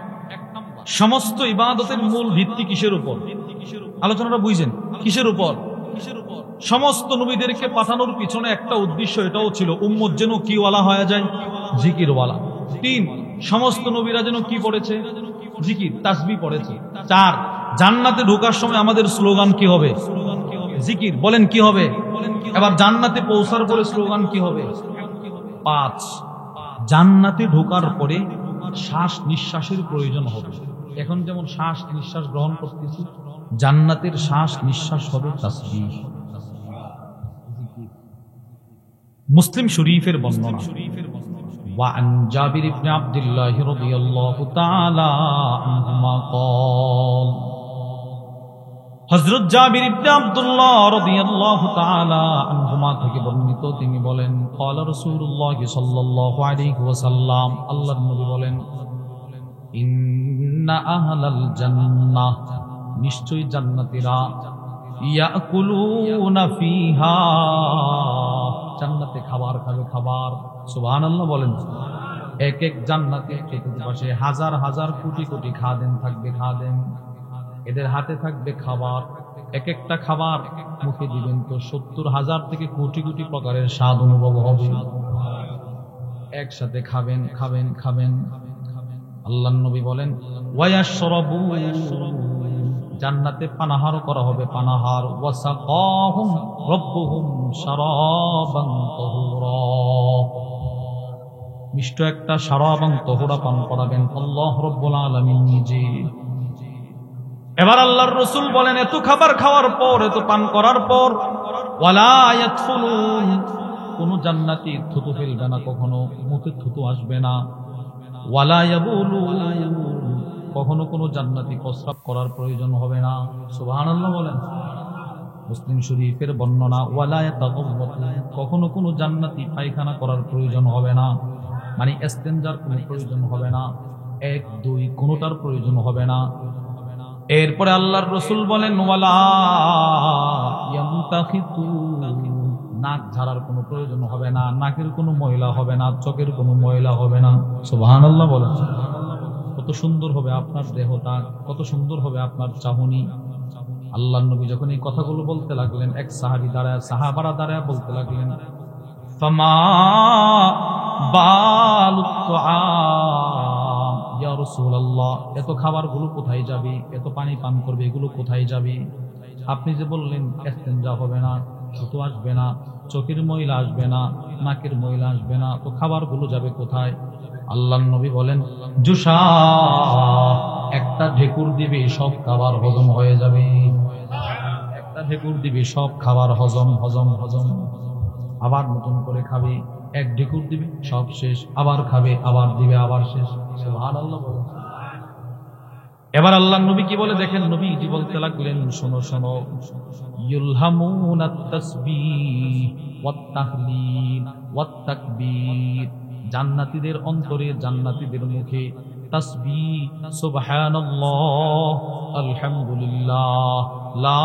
সমস্ত ইবাদতের মূল ভিত্তি কিসের উপর? আলোচনাটা বুঝছেন? কিসের উপর? সমস্ত নবীদেরকে পাঠানোর পিছনে একটা উদ্দেশ্য, এটাও ছিল উম্মত যেন কি ওয়ালা হয়ে যায়, জিকির ওয়ালা। 3, সমস্ত নবীরা যেন কি পড়েছে? জিকির, তাসবিহ পড়েছে। 4, জান্নাতে ঢোকার সময় আমাদের স্লোগান কি হবে? জিকির। বলেন কি হবে? এবার জান্নাতে পৌঁছার পরে স্লোগান কি হবে? 5, জান্নাতে ঢোকার পরে শ্বাস নিঃশ্বাসের প্রয়োজন হবে। এখন যেমন শ্বাস নিঃশ্বাস গ্রহণ করতেছি, জান্নাতের শ্বাস নিঃশ্বাস হবে তাসবিহ। মুসলিম শরীফের বর্ণনা, وعن جابر بن عبد الله رضي الله تعالى عنهما قال, হযরত জাবির ইবনে আব্দুল্লাহ রাদিয়াল্লাহু তাআলা আনহুমা থেকে বর্ণিত, তিনি বলেন, قال رسول الله صلى الله عليه وسلم, আল্লাহর নবী বলেন, ইন্না আহলাল জান্নাহ, নিশ্চয়ই জান্নাতীরা, ইয়াকুলুনা ফিহা, জান্নাতে খাবার খাবে, খাবার। সুবহানাল্লাহ বলেন। এক এক জান্নাতে চতুর্পাশে হাজার হাজার কোটি কোটি খাদেম থাকবে, খাদেম, এদের হাতে থাকবে খাবার, এক একটা খাবার মুখে দিবেন তো 70,000 থেকে কোটি কোটি প্রকারের স্বাদ অনুভব হবে। একসাথে খাবেন খাবেন খাবেন। আল্লাহর নবী বলেন ওয়ায়াশরাবু, জান্নাতে পানাহার করা হবে, পানাহার। ওয়াসাকাহুম রাব্বুহুম শারাবান তাহুরা, মিষ্ট একটা শারাবান তাহুরা পান করাবেন আল্লাহ রাব্বুল আলামিন নিজে। এবার আল্লাহর রাসূল বলেন এত খাবার খাওয়ার পর, এত পান করার পর, ওয়ালা ইয়াদখুলুন, কোন জান্নাতি থুতু ফেলবে না, কখনো মুখে থুতু আসবে না। ওয়ালা ইয়াবুলুন, কখনো কোনো জান্নাতি প্রস্রাব করার প্রয়োজন হবে না। সুবহানাল্লাহ বলেন। মুসলিম শরীফের বর্ণনা ওয়ালা ইয়াতাগাওয়াতুন, কখনো কোনো জান্নাতি পায়খানা করার প্রয়োজন হবে না, মানে ইস্তেনজার কোনো প্রয়োজন হবে না। 1 2 কোনোটার প্রয়োজন হবে না। এরপরে আল্লাহর রাসূল বলেন ওয়ালা ইয়ামতাখিতু, নাক ঝাড়ার কোনো প্রয়োজন হবে না, নাকের কোনো ময়লা হবে না, চোখের কোনো ময়লা হবে না। সুবহানাল্লাহ বলেন। কত সুন্দর হবে আপনার দেহটা, কত সুন্দর হবে আপনার চাহনি। আল্লাহর নবী যখন এই কথাগুলো বলতে লাগলেন, এক সাহাবারা দাঁড়ায় বলতে লাগলেন ফামা বালুত তুআম ইয়া রাসূলুল্লাহ, এত খাবারগুলো কোথায় যাবে, এত পানি পান করবে, এগুলো কোথায় যাবে? আপনি যে বললেন ইস্তেনজা হবে না, থুতু আসবে না, চোখের ময়লা আসবে না, নাকের ময়লা আসবে না, তো খাবারগুলো যাবে কোথায়? আল্লাহর নবী বলেন জুসা, একটা ঢেকুর দিবে সব খাবার হজম হয়ে যাবে। একটা ঢেকুর দিবে সব খাবার হজম হজম হজম, আবার নতুন করে খাবে। এক ঢেকুর দিবে সব শেষ, আবার খাবে, আবার দিবে, আবার শেষ। সুবহানাল্লাহ বলেন। এবার আল্লাহর নবী কি বলে দেখেন, নবীজি বলতে লাগলেন শোনো শোনো, ইউলহামুনাত তাসবিহ ওয়াত তাহলিল ওয়াত তাকবীর, জান্নাতীদের অন্তরে, জান্নাতীদের মুখে তাসবিহ, সুবহানাল্লাহ, আলহামদুলিল্লাহ, লা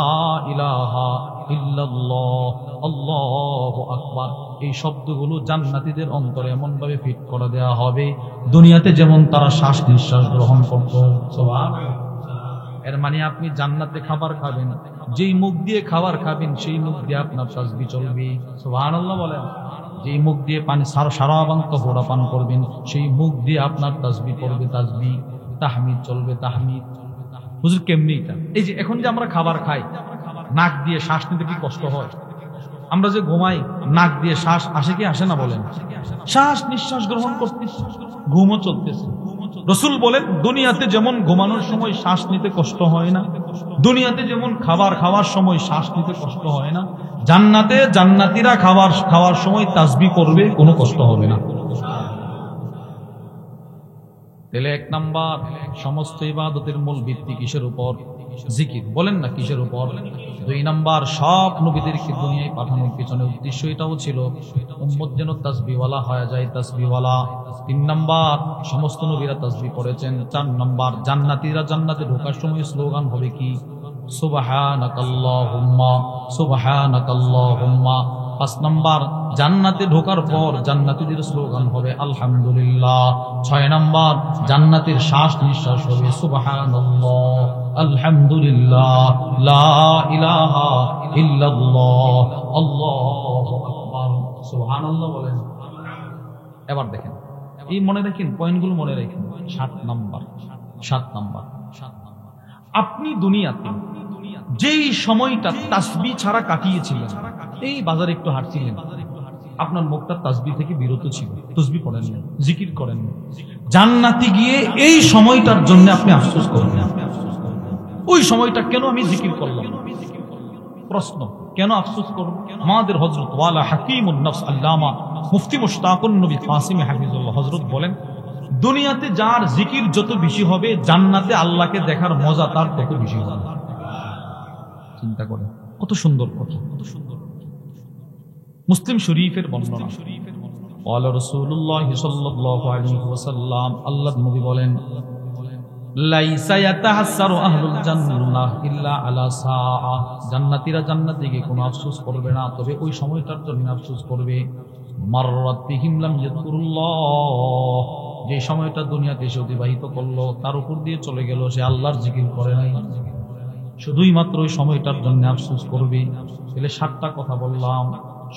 ইলাহা ইল্লাল্লাহ, আল্লাহু আকবার, এই শব্দগুলো জান্নাতীদের অন্তরে এমন ভাবে ফিট করে দেওয়া হবে দুনিয়াতে যেমন তারা শ্বাস নিঃশ্বাস গ্রহণ করত। সুবহানাল্লাহ। এর মানে আপনি জান্নাতে খাবার খাবেন, যেই মুখ দিয়ে খাবার খাবেন সেই মুখ দিয়ে আপনার তাসবিহ চলবে। সুবহানাল্লাহ বলেন। যেই মুখ দিয়ে পানি সারাবান তাহুরা পান করবেন সেই মুখ দিয়ে আপনার তাসবিহ পড়বে, তাসবিহ, তাহমিদ চলবে, তাহমিদ। হুজুর কেমনি এটা? এই যে এখন যে আমরা খাবার খাই, নাক দিয়ে শ্বাস নিতে কি কষ্ট হয়? আমরা যে ঘুমাই, নাক দিয়ে শ্বাস আসে কি আসে না বলেন? শ্বাস নিঃশ্বাস গ্রহণ করতেছি, ঘুমও চলতেছে। রাসূল বলেন দুনিয়াতে যেমন ঘুমানোর সময় শ্বাস নিতে কষ্ট হয় না, দুনিয়াতে যেমন খাবার খাওয়ার সময় শ্বাস নিতে কষ্ট হয় না, জান্নাতে জান্নাতীরা খাবার খাওয়ার সময় তাসবিহ করবে, কোনো কষ্ট হবে না। তাহলে 1 নাম্বার, সমস্ত ইবাদতের মূল ভিত্তি কিসের উপর? জিকির। বলেন না কিসের উপর? 2 নাম্বার, সব নবীদেরকে দুনিয়ায় পাঠানোর পিছনে উদ্দেশ্য এটাও ছিল উম্মত যেন তাসবিহওয়ালা হয়ে যায়, তাসবিহওয়ালা। 3 নাম্বার, সমস্ত নবীরা তাসবিহ পড়েছেন। 4 নাম্বার, জান্নাতীরা জান্নাতে ঢোকার সময় স্লোগান হবে কি? সুবহানাকাল্লাহুম্মা সুবহানাকাল্লাহুম্মা। 5 নাম্বার, জান্নাতে ঢোকার পর জান্নাতীদের স্লোগান হবে আলহামদুলিল্লাহ। 6 নাম্বার, জান্নাতের শ্বাস নিঃশ্বাস হবে সুবহানাল্লাহ, আলহামদুলিল্লাহ, লা ইলাহা ইল্লাল্লাহ, আল্লাহু আকবার। সুবহানাল্লাহ বলেন। এবার দেখেন, এই মনে রাখেন, পয়েন্টগুলো মনে রাখেন। 7 নাম্বার, আপনি দুনিয়াতে যেই সময়টা তাসবিহ ছাড়া কাটিয়েছিলেন, এই বাজারে একটু হাঁটছিলেন, আপনার মুখটা তাসবিহ থেকে বিরত ছিল, তাসবিহ পড়েন না, জিকির করেন না, জান্নাতে গিয়ে এই সময়টার জন্য আপনি আফসোস করবেন। ওই সময়টা কেন আমি জিকির করলাম? প্রশ্ন, কেন আফসোস করব? আমাদের হযরত ওয়ালা হাকিমুন নফস আল্লামা মুফতি মুশতাকুন নবী কাসিম হাফিজুল্লাহ হযরত বলেন, দুনিয়াতে যার জিকির যত বেশি হবে, জান্নাতে আল্লাহকে দেখার মজা তার তত বেশি হবে। চিন্তা করেন, কত সুন্দর কথা। মুসলিম শরীফের বর্ণনা, ক্বালা রাসূলুল্লাহ সাল্লাল্লাহু আলাইহি ওয়াসাল্লাম, আল্লাহর নবী বলেন, লাইসা ইয়াতাহাসসারু আহলুল জান্নাহ ইল্লা আলা সাআ, জান্নাতীরা জান্নাতে গিয়ে কোনো আফসোস করবে না, তবে ওই সময়টার জন্য আফসোস করবে। মাররাত বিহিম লাম ইয়াযকুরুল্লাহ, যে সময়টা দুনিয়াতে সে অতিবাহিত করলো তার উপর দিয়ে চলে গেল, সে আল্লাহর জিকির করে নাই। শুধুই মাত্র ওই সময়টার জন্য আফসোস করবে। তাহলে 7টা কথা বললাম।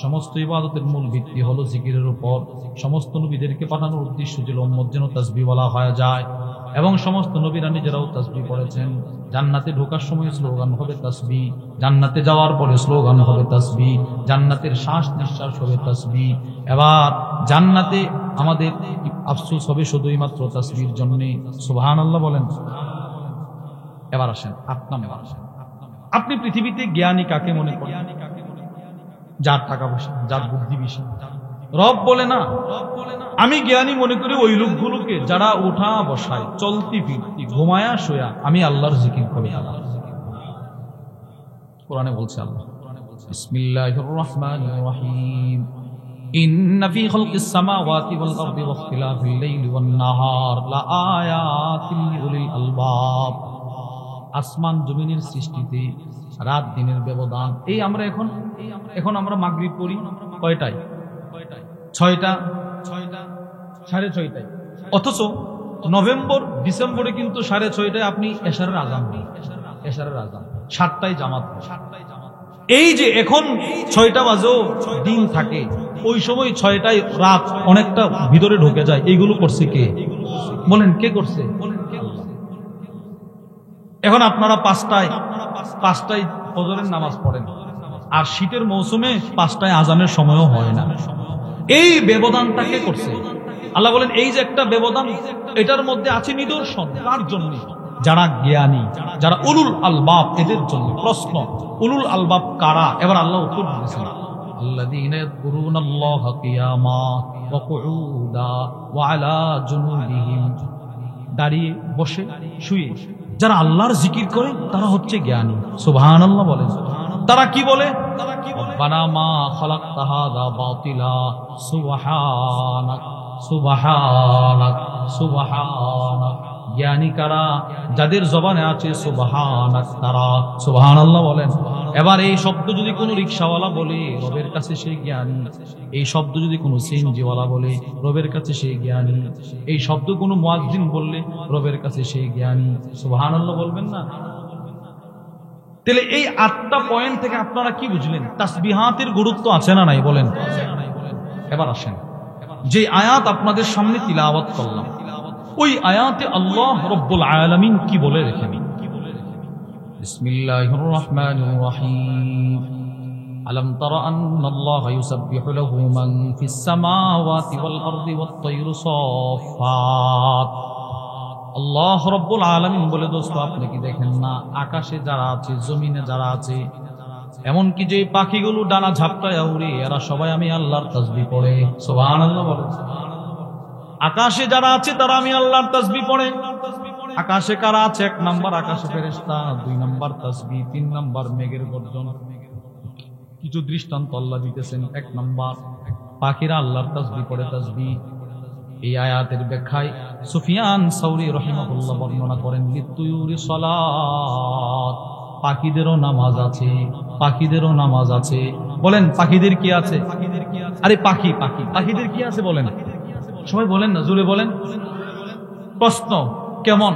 সমস্ত ইবাদতের মূল ভিত্তি হলো জিকিরের উপর। সমস্ত নবীদেরকে পাঠানোর উদ্দেশ্য ছিল উম্মত যেন তাসবিহ বলা হয়ে যায়, এবং সমস্ত নবীরা নিজেরাও তাসবিহ পড়েছেন। জান্নাতে ঢোকার সময় স্লোগান হবে তাসবিহ, জান্নাতে যাওয়ার পরে স্লোগান হবে তাসবিহ, জান্নাতের শ্বাস নিঃশ্বাস হবে তাসবিহ। এবার জান্নাতে আমাদের আফসোস হবে শুধুই মাত্র তাসবিহর জন্য। সুবহানাল্লাহ বলেন। এবার আসেন 8 নম্বর। আপনি পৃথিবীতে জ্ঞানী কাকে মনে করেন? যার টাকা পয়সা, যার বুদ্ধি বেশি। রব বলে না, আমি জ্ঞানী মনে করি ওই লোকগুলোকে যারা ওঠা বসায়, চলতি ফিরতি, ঘুমায়া শোয়া আমি আল্লাহর জিকির করে। কোরআনে বলছে আল্লাহ, বিসমিল্লাহির রহমানির রহিম, ইন্না ফী খালকিস সামাওয়াতি ওয়াল আরদি ওয়াখতিলাফিল লাইলি ওয়ান নাহার লাআয়াতিন লিউলিল আলবাব। আসমান জমিনের সৃষ্টিতে রাত দিনের ব্যবধান। এই আমরা এখন আমরা মাগরিব পড়ি কয়টায়? 6টা, 6:30টায়। অথচ নভেম্বর ডিসেম্বরে কিন্তু 6:30টায় আপনি এশারের আযান, এশারের আযান 7টায় জামাত। এই যে এখন 6টা বাজেও দিন থাকে, ওই সময় 6টায় রাত অনেকটা ভিতরে ঢুকে যায়। এইগুলো করছে কে? বলেন, কে করছে? এখন আপনারা 5টায় ফজরের নামাজ পড়েন, আর শীতের মৌসুমে 5টায় আজানের সময়ও হয় না। এই ব্যবধানটা কে করছে? আল্লাহ বলেন, এই যে একটা ব্যবধান, এটার মধ্যে আছে নিদর্শন। কার জন্য? যারা জ্ঞানী, যারা উলুল আলবাব, এদের জন্য। প্রশ্ন, উলুল আলবাব কারা? এবার আল্লাহ উত্তর দিয়েছেন, আল্লাযীনা ইয়াযকুরুনাল্লাহা কিয়ামা ওয়া কুউদা ওয়া আলা জুনুবিহিম। দাঁড়িয়ে, বসে, শুয়ে যারা আল্লাহর জিকির করে তারা হচ্ছে জ্ঞানী। সুবহানাল্লাহ বলেন। তারা কি বলে? রব্বানা মা খালাকতা হাযা বাতিলা সুবহানাক সুবহানাক সুবহানাক। জ্ঞানী কারা? যাদের জবানে আছে সুবহানাক, তারা। সুবহানাল্লাহ বলেন। এবার এই শব্দ যদি কোনো রিকশাওয়ালা বলে, রবের কাছে সেই জ্ঞানী। এই শব্দ যদি কোনো সিএনজিওয়ালা বলে, রবের কাছে সেই জ্ঞানী। এই শব্দ কোনো মুয়াজ্জিন বললে, রবের কাছে সেই জ্ঞানী। সুবহানাল্লাহ বলবেন না? তাহলে এই 8টা পয়েন্ট থেকে আপনারা কি বুঝলেন? তাসবিহাতের গুরুত্ব আছে না নাই? বলেন। এবার আসেন, যে আয়াত আপনাদের সামনে তিলাওয়াত করলাম, ওই আয়াতে আল্লাহ রব্বুল আলামিন কি বলে রেখেন? বিসমিল্লাহির রহমানির রহিম, আলম তারা আন্নাল্লাহা ইউসাব্বিহু লাহু মান ফিস সামাওয়াতি ওয়াল আরদি ওয়াত তায়রু সাফফাত। আল্লাহ রব্বুল আলামিন বলে, দোস্ত আপনি কি দেখেন না, আকাশে যারা আছে, জমিনে যারা আছে, এমনকি যে পাখিগুলো ডানা ঝাপটায় উড়ে, এরা সবাই আমি আল্লাহর তাসবিহ পড়ে। সুবহানাল্লাহ বলে। আকাশে যারা আছে তারা আমি আল্লাহর তাসবিহ পড়ে। আকাশে কারা আছে? 1 নাম্বার আকাশে ফেরেশতা, 2 নাম্বার তাসবিহ, 3 নাম্বার মেঘের গর্জন। কিছু দৃষ্টান্ত আল্লাহ দিতেছেন। 1 নাম্বার পাখিরা আল্লাহর তাসবিহ পড়ে, তাসবিহ। এই আয়াতের ব্যাখ্যায় সুফিয়ান সাউরি রাহিমাহুল্লাহ বর্ণনা করেন, লিতুয়ুরি সালাত, পাখিদেরও নামাজ আছে, পাখিদেরও নামাজ আছে। বলেন, পাখিদের কি আছে? আরে পাখিদের কি আছে বলেন? সবাই বলেন না, জোরে বলেন। প্রশ্ন, কেমন?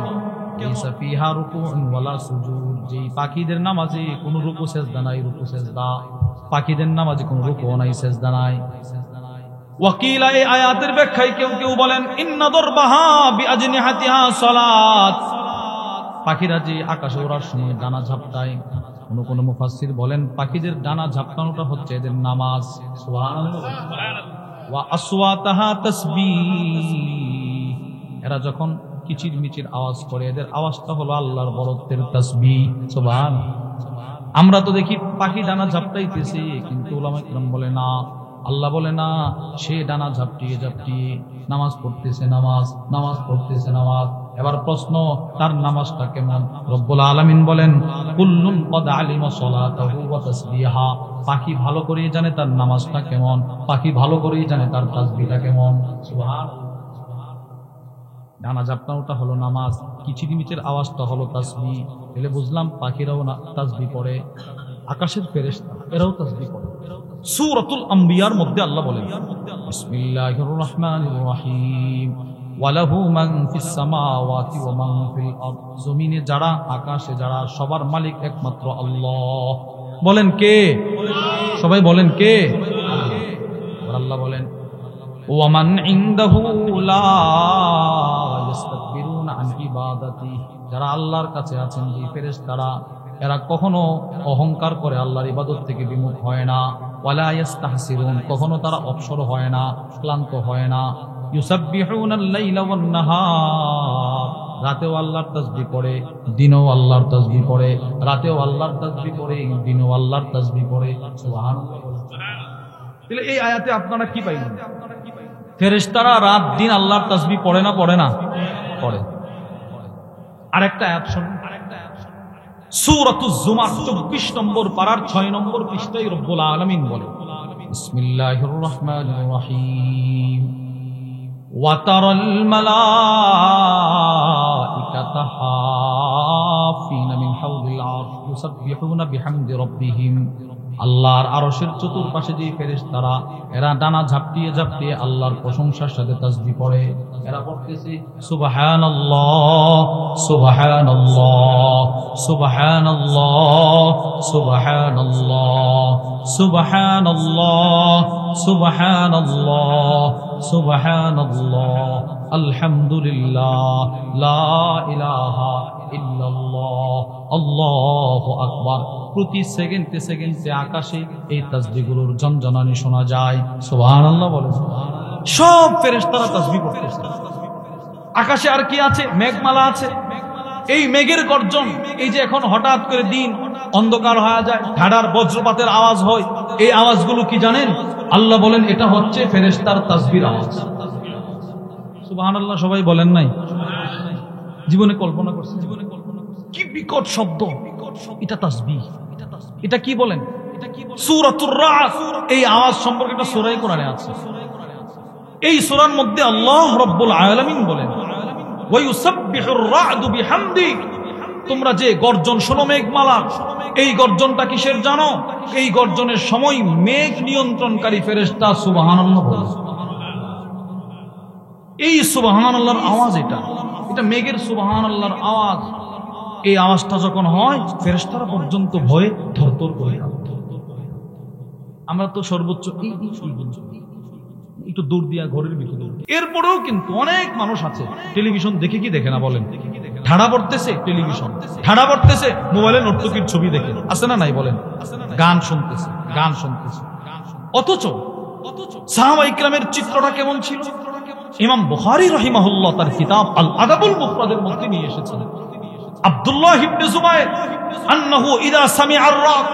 লাইসা ফিহা রুকুউন ওয়ালা সুজুদ। যে পাখিদের নামাজে কোনো রুকু সেজদা নাই, রুকু সেজদা। পাখিদের নামাজে কোনো রুকু নাই, সেজদা নাই। ওয়াকিলা, এই আয়াতের ব্যাখ্যায় কেউ বলেন, ইন্না দরবাহা বিআজনিহাতিহা সালাত। পাখিরা যে আকাশে ওড়ার সময় ডানা ঝাপটায়, কোন মুফাসসির বলেন পাখিদের ডানা ঝাপটানোটা হচ্ছে এদের নামাজ। সুবহানাল্লাহ। ওয়া আসওয়াতাহা তাসবিহ। এরা যখন কিচির মিচির আওয়াজ করে, এদের আওয়াজটা হলো আল্লাহর বরত্বের তাসবিহ। সুবহানাল্লাহ। আমরা তো দেখি পাখি ডানা ঝাপটাইতেছে, কিন্তু উলামা ইকরাম বলে না, আল্লাহ বলে না, সে ডানা ঝাপটিয়ে নামাজ পড়তেছে, নামাজ পড়তেছে, নামাজ। এবার প্রশ্ন, তার নামাজটা কেমন? রব্বুল আলামিন বলেন, কুল্লুন ক্বাদ আলিমা সালাতাহু ওয়া তাসবিহা। পাখি ভালো করেই জানে তার নামাজটা কেমন, পাখি ভালো করেই জানে তার তাসবিহটা কেমন। সুবহানাল্লাহ। ডানা ঝাপটানোটা হলো নামাজ, কিচিরমিচির আওয়াজটা হলো তাসবিহ। এলে বুঝলাম পাখিরাও তাসবিহ পড়ে, আকাশের ফেরেশতা এরাও তাসবিহ পড়ে। সূরাতুল আম্বিয়ার মধ্যে আল্লাহ বলেন, বিসমিল্লাহির রহমানির রহিম, ওয়ালাহু মান ফিস সামাওয়াতি ওয়া মান ফিল আরদ, জমিনে যারা আকাশে যারা সবার মালিক একমাত্র আল্লাহ। বলেন কে? সবাই বলেন কে? আল্লাহ বলেন ওয়া মান ইনদাহু লা ইস্তাকবিরুনা আন ইবাদাতি, যারা আল্লাহর কাছে আছেন যে ফেরেশতারা, এরা কখনো অহংকার করে আল্লাহর ইবাদত থেকে বিমুখ হয় না। ওয়ালা ইস্তাহসিরুন, কখনো তারা অবসর হয় না, ক্লান্ত হয় না। ইউসাব্বিহুনাল লাইলা ওয়ান নাহার, রাতেও আল্লাহর তাসবিহ পড়ে, দিনেও আল্লাহর তাসবিহ পড়ে, রাতেও আল্লাহর তাসবিহ পড়ে, দিনেও আল্লাহর তাসবিহ পড়ে। সুবহানাল্লাহ। তাহলে এই আয়াতে আপনারা কি পাইলেন? ফেরেশতারা রাত দিন আল্লাহর তাসবিহ পড়ে না পড়ে না? পড়ে। আরেকটা আয়াত শুনুন, সূরাতুজ জুমার 24 নম্বর পারার 6 নম্বর পৃষ্ঠায় রব্বুল আলামিন বলেন, বিসমিল্লাহির রহমানির রহিম, ওয়া তারাল মালাইকাতা হাফিনা মিন হাওলিল আরশ ইউসাব্বিহুনা বিহামদি রাব্বিহিম। আল্লাহর আরশের চতুর্পাশে যে ফেরেশতারা, এরা ডানা ঝাপটিয়ে ঝাপটিয়ে আল্লাহর প্রশংসার সাথে তাসবিহ পড়ে। এরা পড়তেছে সুবহানাল্লাহ সুবহানাল্লাহ সুবহানাল্লাহ সুবহানাল্লাহ সুবহানাল্লাহ সুবহানাল্লাহ সুবহানাল্লাহ আলহামদুলিল্লাহ লা ইলাহা ইল্লাল্লাহ আল্লাহু আকবার। প্রতি সেকেন্ডে সেকেন্ডে আকাশে এই তাসবিহগুলোর ঝনঝনানি শোনা যায়। সুবহানাল্লাহ বলে। সব ফেরেশতারা তাসবিহ করতেছে। আকাশে আর কি আছে? মেঘমালা আছে। এই মেঘের গর্জন, এই যে এখন হঠাৎ করে দিন অন্ধকার হয়ে যায়, ঝাড়ার বজ্রপাতের আওয়াজ হয়, এই আওয়াজগুলো কি জানেন? আল্লাহ বলেন এটা হচ্ছে ফেরেশতার তাসবিহর আওয়াজ। সুবহানাল্লাহ সবাই বলেন নাই? জীবনে কল্পনা করছেন? কি বিকট শব্দ! এটা তাসবিহ। এটা কি বলেন? সূরাতুর রা'দ, এই আওয়াজ সম্পর্কে একটা সূরায়ে কোরআনে আছে। এই সূরার মধ্যে আল্লাহ রাব্বুল আলামিন বলেন, ওয়া ইউসাব্বিহুর রা'দু বিহামদি, তোমরা যে গর্জন শোনো মেঘমালা, এই গর্জনটা কিসের জানো? এই গর্জনের সময় মেঘ নিয়ন্ত্রণকারী ফেরেশতা সুবহানাল্লাহ বলে। এই সুবহানাল্লাহর আওয়াজ, এটা মেঘের সুবহানাল্লাহর আওয়াজ। এই আওয়াজটা যখন হয়, ফেরেশতারা পর্যন্ত ভয়ে থরথর করে কাঁপে। আমরা তো সর্বোচ্চ একটু দূর দিয়া ঘরের ভিতরে। এরপরেও কিন্তু অনেক মানুষ আছে টেলিভিশন দেখে কি দেখে না বলেন? ঠাড়া পড়তেছে টেলিভিশন, ঠাড়া পড়তেছে মোবাইলে নর্তকীর ছবি দেখে, আছে না নাই বলেন? গান শুনতেছে, গান শুনতেছে। অথচ সাহাবা ইকরামের চিত্রটা কেমন ছিল? ইমাম বুখারী রাহিমাহুল্লাহ তার কিতাব আল আদাবুল মুফরাদের মধ্যে নিয়ে এসেছেন, আব্দুল্লাহ ইবনে জুবায়ের আন্নাহু ইযা সামিআর রা'দ,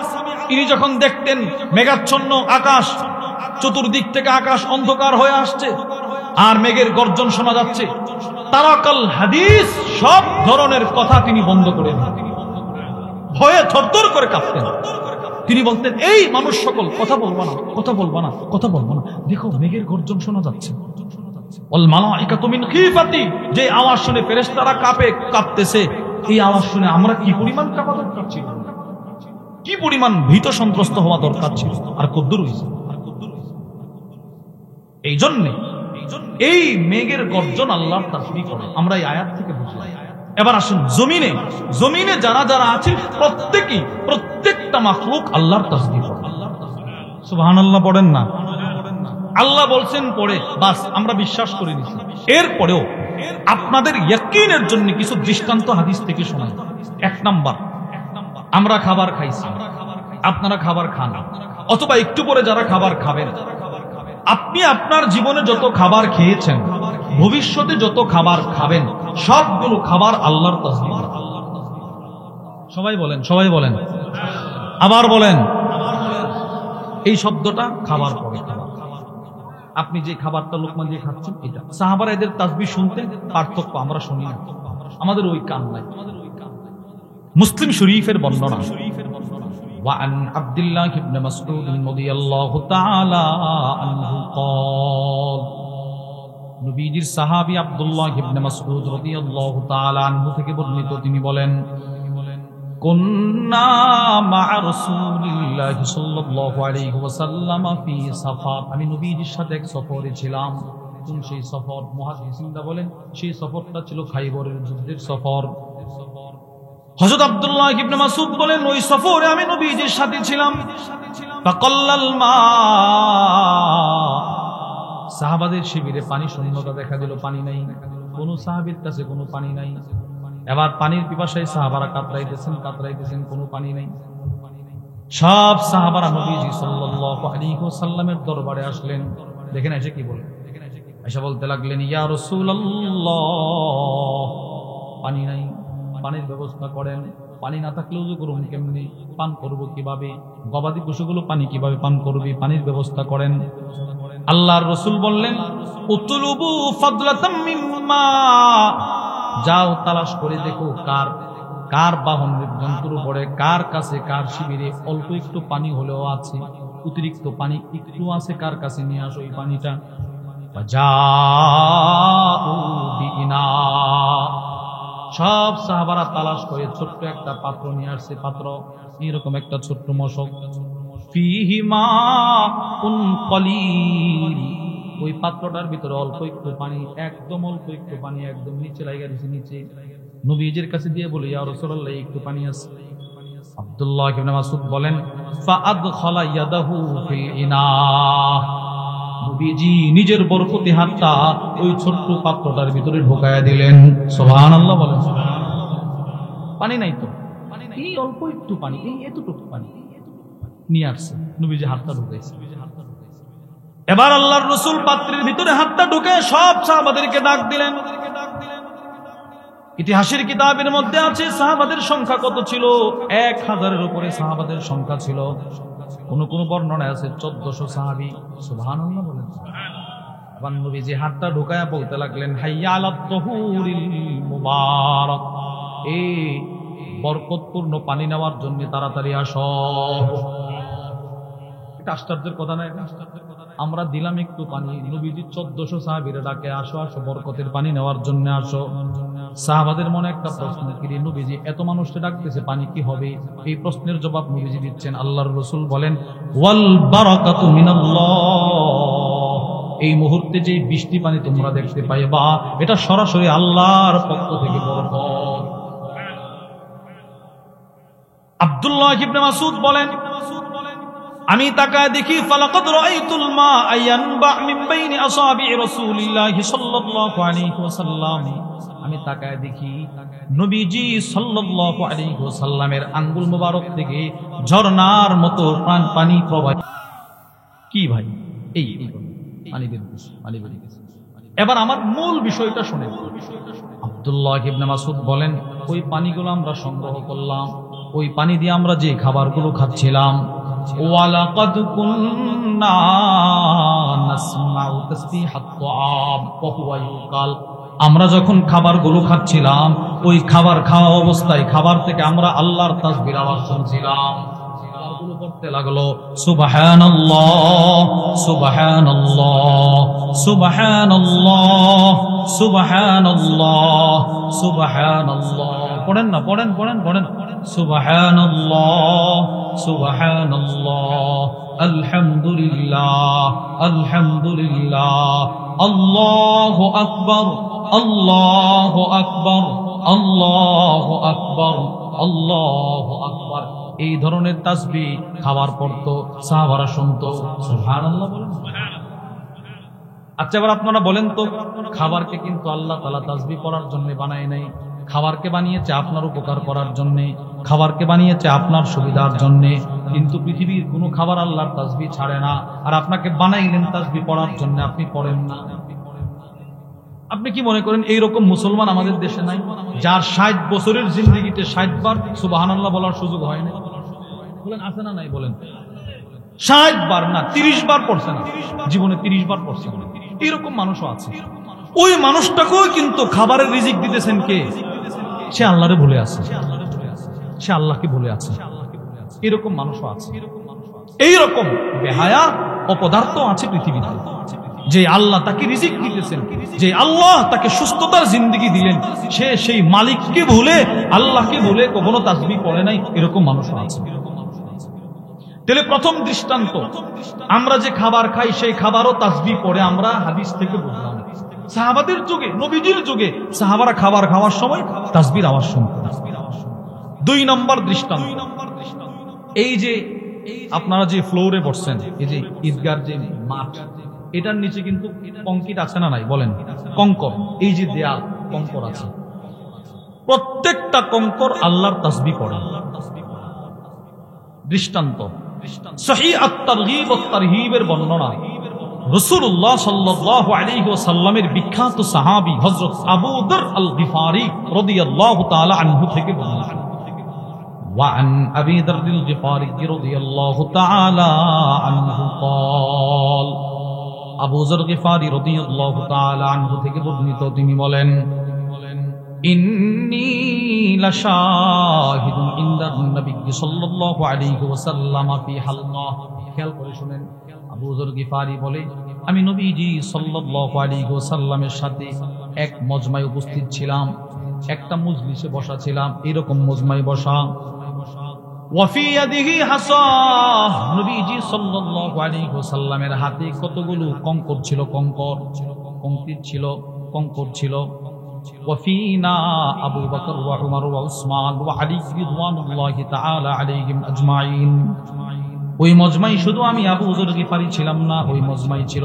ইনি যখন দেখতেন মেঘাচ্ছন্ন আকাশ, চতুর্দিক থেকে আকাশ অন্ধকার হয়ে আসছে আর মেঘের গর্জন শোনা যাচ্ছে, তারাকাল হাদিস, সব ধরনের কথা তিনি বন্ধ করে দিতেন, ভয়ে থরথর করে কাঁপতেন। তিনি বলতেন, এই মানুষ সকল কথা বলবা না, কথা বলবা না, কথা বলবা না, দেখো মেঘের গর্জন শোনা যাচ্ছে। ওয়াল মালাইকাতু মিন খিফাতি, যে আওয়াজ শুনে ফেরেশতারা কাঁপতেছে, এই আওয়াজ শুনে আমরা কি পরিমাণ কাঁপা দরকার ছিল, কি পরিমাণ ভীত সন্ত্রস্ত হওয়া দরকার ছিল, আর কদ্দুর হইছে। এই জন্য এই মেঘের গর্জন আল্লাহর তাসবিহ করে, আমরা এই আয়াত থেকে বুঝলাম। এবার আসুন জমিনে যারা যারা আছে প্রত্যেকটা মাখলুক আল্লাহর তাসবিহ করে। সুবহানাল্লাহ পড়েন না? আল্লাহ বলছেন পড়ে, বাস আমরা বিশ্বাস করে নিছি। এরপরেও আপনাদের ইয়াকিনের জন্য কিছু দৃষ্টান্ত হাদিস থেকে শোনাই। 1 নাম্বার, আমরা খাবার খাইছি, আপনারা খাবার খান, অথবা একটু পরে যারা খাবার খাবেন, আপনি আপনার জীবনে যত খাবার খেয়েছেন, ভবিষ্যতে যত খাবার খাবেন, সবগুলো খাবার আল্লাহর তাসবিহ। সবাই বলেন, সবাই বলেন, আবার বলেন। এই শব্দটা খাবার পরে, আপনি যে খাবারটা লোকমা দিয়ে খাচ্ছেন, এটা সাহাবারা এদের তাসবিহ শুনতেন, পার্থক্য আমরা শুনি না, আমাদের ওই কান নাই। মুসলিম শরীফের বর্ণনা, وعن عبد الله بن مسعود رضي الله تعالى عنه قال, নবীজির সাহাবী আব্দুল্লাহ ইবনে মাসউদ রাদিয়াল্লাহু তাআলা আনহু থেকে বর্ণিত, তিনি বলেন, কুন্না মা'a রাসূলিল্লাহি সাল্লাল্লাহু আলাইহি ওয়াসাল্লাম ফি সাফার, আমি নবীজির সাথে এক সফরে ছিলাম। কোন সেই সফর? মুহাদ্দিসিনরা বলেন সেই সফরটা ছিল খাইবরের যুদ্ধের সফর। হযরত আব্দুল্লাহ ইবনে মাসউদ বলেন ওই সফরে আমি নবীজির সাথে ছিলাম। ফাকাল্লাল মা, সাহাবাদের শিবিরে পানি শূন্যতা দেখা দিল, পানি নাই, কোন সাহাবীর কাছে কোনো পানি নাই। এবার পানির পিপাসায় সাহাবারা কাতরাইতেছেন, কোনো পানি নাই। সব সাহাবারা নবীজি সাল্লাল্লাহু আলাইহি ওয়াসাল্লামের দরবারে আসলেন। দেখেন এসে কি বলে, এসে বলতে লাগলেন ইয়া রাসূলুল্লাহ, পানি নাই, পানির ব্যবস্থা করেন। পানি না থাকলে ওযু করব কেমনে, পান করব কিভাবে, গবাদি পশুগুলো পানি কিভাবে পান করবে, পানির ব্যবস্থা করেন। আল্লাহর রাসূল বললেন উতলুবু ফাদলাতাম মিম্মা, যাও তালাশ করে দেখো কার বাহন জন্তুর উপরে, কার কাছে, কার শিবিরে অল্প একটু পানি হলেও আছে, অতিরিক্ত পানি একটু আছে, কার কাছে নিয়ে আসো এই পানিটা। সব সাহাবারা তালাশ করে ছোট্ট একটা পাত্র নিয়ে আসছে। পাত্র এরকম একটা ছোট্ট মশক, ফিহি মাউন কলিল, ওই পাত্রটার ভিতরে অল্প একটু পানি, একদম অল্প একটু পানি, একদম নিচে লাগা দিয়েছে নিচে। নবীজির কাছে দিয়ে বলে ইয়া রাসূলুল্লাহ একটু পানি আছে। আব্দুল্লাহ ইবনে মাসউদ বলেন ফাআদখালা ইয়াদাহু ফিল ইনা, নবীজি নিজের বরকতি হাতটা ওই ছোট্ট পাত্রটার ভিতরে ঢোকায়া দিলেন। সুবহানাল্লাহ বলেন। পানি নাই তো, এই অল্প একটু পানি, এই এতটুকু পানি নিয়ে আসছে, নবীজি হাতটা ঢুকাইছে। এবার আল্লাহর রাসূল পাত্রের ভিতরে হাতটা ঢুকায় সব সাহাবাদেরকে ডাক দিলেন। ইতিহাসের কিতাবের মধ্যে আছে সাহাবাদের সংখ্যা কত ছিল, 1000-এর উপরে সাহাবাদের সংখ্যা ছিল। কোন কোন বর্ণনায় আছে 1400 সাহাবী। সুবহানাল্লাহ বলেন। এবার নবীজি হাতটা ঢুকায়া বলতে লাগলেন হাইয়া আলাত তাহুরিল মুবারাক, এই বরকতপূর্ণ পানি নেওয়ার জন্য তাড়াতাড়ি আসো। এটা আশ্চর্যের কথা না? আমরা দিলাম একটু পানি, নবীজি 1400 সাহাবীরা ডাকে আসো আসো বরকতের পানি নেওয়ার জন্য আসো। সাহাবাদের মনে একটা প্রশ্ন, কি নবীজি এত মানুষকে ডাকতেছে, পানি কি হবে? এই প্রশ্নের জবাব নবীজি দিচ্ছেন। আল্লাহর রাসূল বলেন ওয়াল বারাকাতু মিনাল্লাহ, এই মুহূর্তে যে বৃষ্টি পানি তোমরা দেখতে পাইবা এটা সরাসরি আল্লাহর পক্ষ থেকে বরকত। আব্দুল্লাহ ইবনে মাসউদ বলেন আমি তাকায় দেখি ফালাকাদ রাআইতুল মা আয়ানবা মিন বাইনি আসাবি রাসূলিল্লাহি সাল্লাল্লাহু আলাইহি ওয়াসাল্লাম, আমি তাকায় দেখি নবীজি সাল্লাল্লাহু আলাইহি ওয়াসাল্লামের আঙ্গুল মোবারক থেকে ঝর্ণার মতো পানি প্রবাহিত। কি ভাই, এই পানি বের হচ্ছে। এবার আমার মূল বিষয়টা শুনেন। আব্দুল্লাহ ইবনে মাসউদ বলেন ওই পানিগুলো আমরা সংগ্রহ করলাম, ওই পানি দিয়ে আমরা যে খাবারগুলো খাচ্ছিলাম, ওয়ালাকাদ কুন্না নাসমাউ তাসবিহাত তাআম ওয়া হুয়া ইউকাল, আমরা যখন খাবারগুলো খাচ্ছিলাম ওই খাবার খাওয়া অবস্থায় খাবার থেকে আমরা আল্লাহর তাসবির আওয়াজ শুনছিলাম। খাবারগুলো পড়তে লাগলো সুবহানাল্লাহ সুবহানাল্লাহ সুবহানাল্লাহ সুবহানাল্লাহ সুবহানাল্লাহ। পড়েন না, পড়েন পড়েন পড়েন। সুবহানাল্লাহ সুবহানাল্লাহ আলহামদুলিল্লাহ আলহামদুলিল্লাহ আল্লাহু আকবার আল্লাহু আকবার আল্লাহু আকবার আল্লাহু আকবার। এই ধরনের তাসবিহ খাবার পড়তো, সাহাবারা শুনতো। সুবহানাল্লাহ বলেন। আচ্ছা এবার আপনারা বলেন তো, খাবারকে কিন্তু আল্লাহ তাআলা তাসবিহ পড়ার জন্য বানায় নাই, খাবারকে বানিয়েছে আপনার উপকার করার জন্য, খাবারকে বানিয়েছে আপনার সুবিধার জন্য। কিন্তু পৃথিবীর কোনো খাবার আল্লাহর তাসবিহ ছাড়ে না, আর আপনাকে বানাইলেন তাসবিহ পড়ার জন্য, আপনি পড়েন না। আপনি কি মনে করেন এইরকম মুসলমান আমাদের দেশে নাই যার 60 বছরের জিন্দেগিতে 60 বার সুবহানাল্লাহ বলার সুযোগ হয় না? বলেন আছে না নাই? বলেন 60 বার না 30 বার পড়ছে না, জীবনে 30 বার পড়ছে। এরকম মানুষও আছে। ওই মানুষটাকেও কিন্তু খাবারের রিজিক দিতেছেন কে? সে আল্লাহরে ভুলে আছে, সে আল্লাহকে ভুলে আছে। এরকম মানুষও আছে। এইরকম বেহায়া অপদার্থ আছে পৃথিবীতে, যে আল্লাহ তাকে রিজিক দিতেছেন, যে আল্লাহ তাকে সুস্থতার জিন্দেগি দিলেন, সে সেই মালিককে ভুলে আল্লাহকে ভুলে কখনো তাসবিহ পড়ে নাই। এরকম মানুষও আছে। তাহলে প্রথম দৃষ্টান্ত, আমরা যে খাবার খাই সেই খাবারও তাসবিহ পড়ে, আমরা হাদিস থেকে বুঝলাম। সাহাবাদের যুগে, নবীজির যুগে সাহাবারা খাবার খাওয়ার সময় তাসবিহর আওয়াজ শুনতেন। 2 নম্বর দৃষ্টান্ত, এই যে আপনারা যে ফ্লোরে বসছেন, এই যে ঈদগার যে মাঠ, এটার নিচে কিন্তু কংক্রিট আছে না নাই বলেন? কঙ্কর, এই যে দেয়াল কঙ্কর আছে, প্রত্যেকটা কঙ্কর আল্লাহর তাসবিহ পড়ে। দৃষ্টান্ত, সহিহ আত-তারগীব ওয়াত তারহীবের বর্ণনা, রাসূলুল্লাহ সাল্লাল্লাহু আলাইহি ওয়াসাল্লামের বিখ্যাত সাহাবী হযরত আবু যর আল গিফারি রাদিয়াল্লাহু তাআলা আনহু থেকে বর্ণনা। وعن أبي ذر الغفاري رضي الله تعالى عنه قال, আবু যর গিফারি রাদিয়াল্লাহু তাআলা আনহু থেকে বর্ণিত, তিনি বলেন, ইন্নী লাশাহিদুন ইনদান নবী সাল্লাল্লাহু আলাইহি ওয়াসাল্লাম ফি হালকা। খেয়াল করে শুনেন, আবু যর গিফারি বলে, আমি নবীজি সাল্লাল্লাহু আলাইহি ওয়াসাল্লামের সাথে এক মজমায় উপস্থিত ছিলাম, একটা মজলিসে বসা ছিলাম, এরকম মজমায় বসা। ওয়াফি ইয়াদিহি হাসা, নবীজি সাল্লাল্লাহু আলাইহি ওয়াসাল্লামের হাতে কতগুলো কঙ্কর ছিল, কংক্রিট ছিল, কঙ্কর ছিল। ওয়াফিনা আবু বকর ওয়া উমর ওয়া উসমান ওয়া আলী রাদিয়াল্লাহু তাআলা আলাইহিম আজমাইন। ওই মজমাই শুধু আমি আবু যর গিফারি ছিলাম না, ওই মজমাই ছিল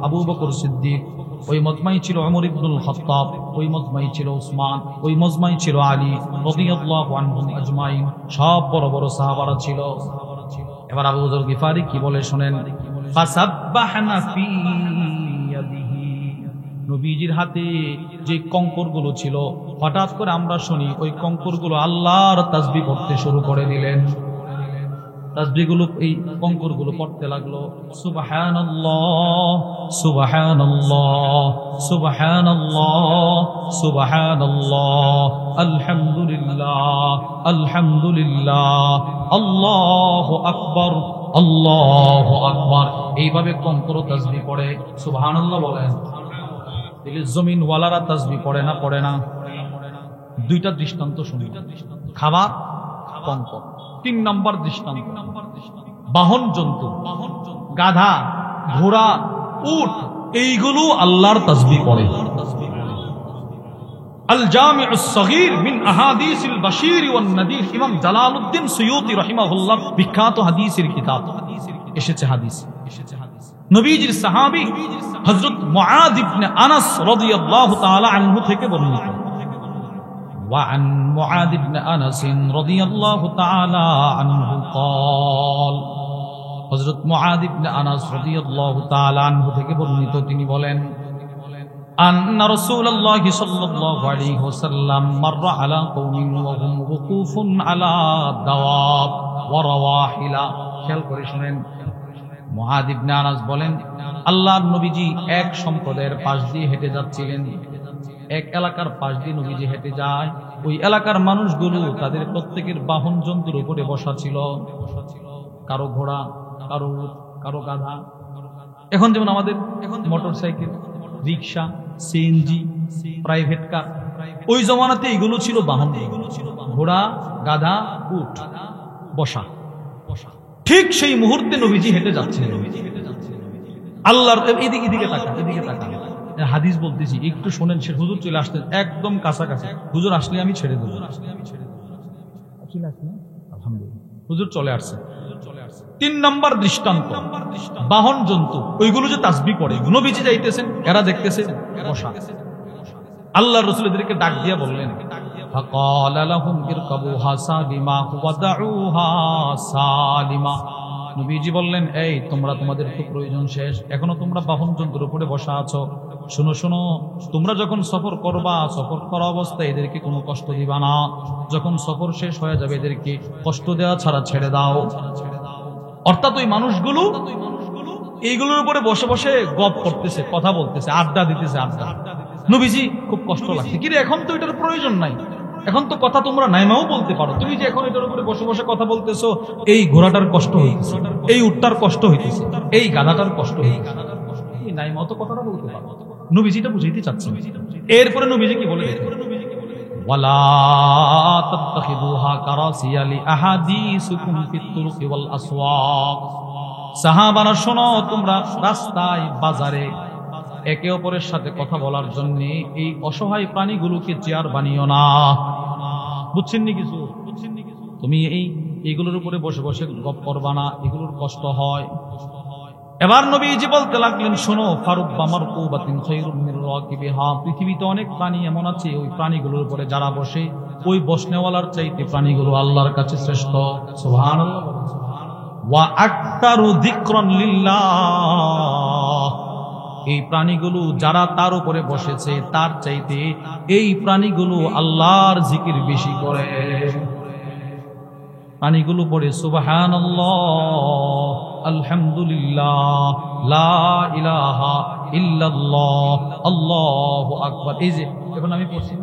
আবু বকর সিদ্দিক, ওই মজমাই ছিল ওমর ইবনুল খাত্তাব, ওই মজমাই ছিল উসমান, ওই মজমাই ছিল আলী রাদিয়াল্লাহু আনহুম আজমাইন। সব বড় বড় সাহাবারা ছিল। এবার আবু যর গিফারি কি বলে শুনেন, ফাসাব্বাহনা ফি ইয়াদিহি, নবীজির হাতে যে কঙ্করগুলো ছিল, হঠাৎ করে আমরা শুনি ওই কঙ্করগুলো আল্লাহর তাসবিহ পড়তে শুরু করে দিলেন। তাসবিহগুলো, এই কঙ্করগুলো পড়তে লাগলো, সুবহানাল্লাহ সুবহানাল্লাহ সুবহানাল্লাহ সুবহানাল্লাহ, আলহামদুলিল্লাহ আলহামদুলিল্লাহ, আল্লাহু আকবার আল্লাহু আকবার। এইভাবে কঙ্কর তাসবিহ পড়ে। সুবহানাল্লাহ বলেন। দিলে জমিন ওয়ালারা তাসবিহ পড়ে না? পড়ে না? 2টা দৃষ্টান্ত শুনি, খাবার, কঙ্কর। 3 নম্বর দৃষ্টান্ত, বাহন জন্তু, গাধা, ঘোড়া, উট, এইগুলো আল্লাহর তাসবিহ পড়ে। আল জামিউস সগীর মিন আহাদিসিল বাশীর ওয়ান নাদির, ইমাম জালালউদ্দিন সুয়ুতী রাহিমাহুল্লাহ বিখ্যাত হাদিসের কিতাব, এসেছে হাদিস। নবীজির সাহাবী হযরত মুআদ ইবনে আনাস রাদিয়াল্লাহু তাআলা আনহু থেকে বর্ণিত। وعن معاذ بن أنس رضي الله تعالى عنه قال, হযরত মুআদ ইবনে আনাস রাদিয়াল্লাহু তাআলা আনহু থেকে বর্ণিত, তিনি বলেন, আন্না রাসূলুল্লাহ সাল্লাল্লাহু আলাইহি ওয়াসাল্লাম মাররা আলা কওমিন ওয়া হুম ওকুফুন আলা দাওয়াব ওয়া রাওয়াহিলা। খেয়াল করে শুনেন, মুআদ ইবনে আনাস বলেন, আল্লাহর নবীজি এক সম্প্রদায়ের পাশ দিয়ে হেঁটে যাচ্ছিলেন। এক এলাকার পাশ দিয়ে নবীজি হেঁটে যায়, ওই এলাকার মানুষগুলো তাদের প্রত্যেকের বাহন জন্তুর উপরে বসা ছিল, কারো ঘোড়া, কারো উট, কারো গাধা। এখন যেমন আমাদের মোটরসাইকেল, রিক্সা, সিএনজি, প্রাইভেট কার, ওই জমানাতে এগুলো ছিল বাহন, ঘোড়া, গাধা, উট বসা। ঠিক সেই মুহূর্তে নবীজি হেঁটে যাচ্ছিলেন। আল্লাহর এদিকে তাকান, এদিকে তাকান, হাদিস বলতেছি, একটু শোনেন। সে হুজুর চলে আসতেন একদম কাছাকাছি, হুজুর আসলে আমি ছেড়ে দেবো। আলহামদুলিল্লাহ, হুজুর চলে আসছে। 3 নম্বর দৃষ্টান্ত, বাহন জন্তু, ওইগুলো যে তাসবিহ পড়ে, নবীজি যাইতেছেন, এরা দেখতেছে বসা। আল্লাহর রাসূল এদেরকে ডাক দিয়া বললেন, ফাকালা লাহুম ইরকাবুহা সালিমা ওয়াদাউহা সালিমা। নবীজি বললেন, এই তোমরা, তোমাদের তো প্রয়োজন শেষ, এখনো তোমরা বাহন যন্ত্রের উপরে বসা আছো। শোনো শোনো, তোমরা যখন সফর করবা, সফর করা অবস্থায় এদেরকে কোনো কষ্ট দিবা না। যখন সফর শেষ হয়ে যাবে এদেরকে কষ্ট দেওয়া ছাড়া ছেড়ে দাও। অর্থাৎ ওই মানুষগুলো এইগুলোর উপরে বসে বসে গপ করতেছে, কথা বলতেছে, আড্ডা দিতেছে, আড্ডা। নবীজি খুব কষ্ট লাগছে, কিরে এখন তো এটার প্রয়োজন নাই, এখন তো কথা তোমরা নাইমাও বলতে পারো, তুমি যে এখন এটার উপরে বসে বসে কথা বলতেছো, এই ঘোড়াটার কষ্ট হইতেছে, এই উটটার কষ্ট হইতেছে, এই গাধাটার কষ্ট হইতেছে, এই নাইমাও তো কথাটা বলতে পারো। নবীজিটা বুঝাইতে চাচ্ছেন। এরপরে নবীজি কি বলে, ওয়ালা তাত্তাখিদুহা কারাসিয়া লিআহাদিসিকুম ফিত তুরুকি ওয়াল আসওয়াক। সাহাবারা শোনো, তোমরা রাস্তায় বাজারে একে অপরের সাথে কথা বলার জন্য এই অসহায় প্রাণীগুলোকে চেয়ার বানিও না। বুঝছেন নি কিছু? তুমি এইগুলোর উপরে বসে বসে গপ করবা না, এগুলোর কষ্ট হয়। এবার নবীজি বলতে লাগলেন, শোনো, ফারুব্বা মারকুবাতিন খায়রুম মির রাকিবিহা, পৃথিবীতে অনেক প্রাণী এমন আছে ওই প্রাণীগুলোর উপরে যারা বসে ওই বসনেওয়ালার চাইতে প্রাণীগুলো আল্লাহর কাছে শ্রেষ্ঠ। সুবহানাল্লাহ। ওয়া আকতারু যিকরান লিল্লাহ, এই প্রাণীগুলো যারা তার উপরে বসেছে তার চাইতে এই প্রাণীগুলো আল্লাহর জিকির বেশি করে। প্রাণীগুলো পড়ে সুবহানাল্লাহ, আলহামদুলিল্লাহ, লা ইলাহা ইল্লাল্লাহ, আল্লাহু আকবার। এই যে এখন আমি পড়ছি,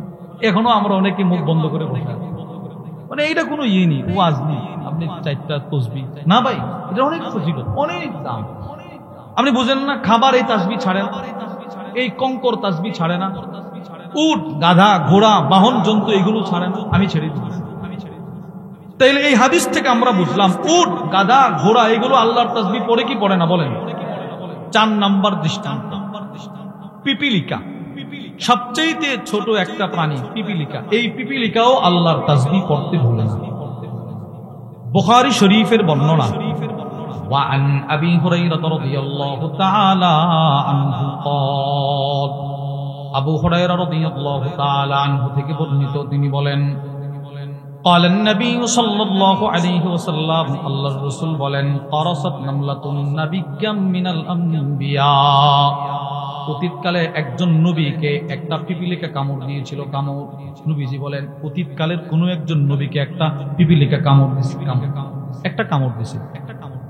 এখনো আমরা অনেকে মুখ বন্ধ করে বসে আছি, মানে এইটা কোনো ইয়ে নেই, ওয়াজ নেই, আপনি 4টা তাসবিহ না ভাই, এটা অনেক ফজিলত, অনেক দাম। আপনি বুঝেন না? খাবার এই তাসবিহ ছাড়ে না, এই কঙ্কর তাসবিহ ছাড়ে না, উট গাধা ঘোড়া বাহন জন্তু এগুলো ছাড়ে না, আমি ছেড়ে দিচ্ছি। তাইলে এই হাদিস থেকে আমরা বুঝলাম উট গাধা ঘোড়া এগুলো আল্লাহর তাসবিহ পড়ে কি পড়ে না বলেন? 4 নাম্বার দৃষ্টান্ত, পিপিলিকা, সবচেয়ে ছোট একটা প্রাণী পিপিলিকা, এই পিপিলিকাও আল্লাহর তাসবিহ পড়তে ভুলে না। বুখারী শরীফের বর্ণনা, وعن أبي هريرة رضي الله تعالى عنه قال, আবু হুরায়রা রাদিয়াল্লাহু তাআলা আনহু থেকে বর্ণিত, তিনি বলেন, قال النبي صلى الله عليه وسلم, আল্লাহর রাসূল বলেন, قرصت نملة نبيا من الأنبياء, অতীতকালে একজন নবীকে একটা পিপিলিকা কামড় দিয়েছিল। কামড়, নবীজি বলেন অতীতকালের কোন একজন নবীকে একটা পিপিলিকা কামড় দিয়েছে, একটা কামড় দিয়েছে।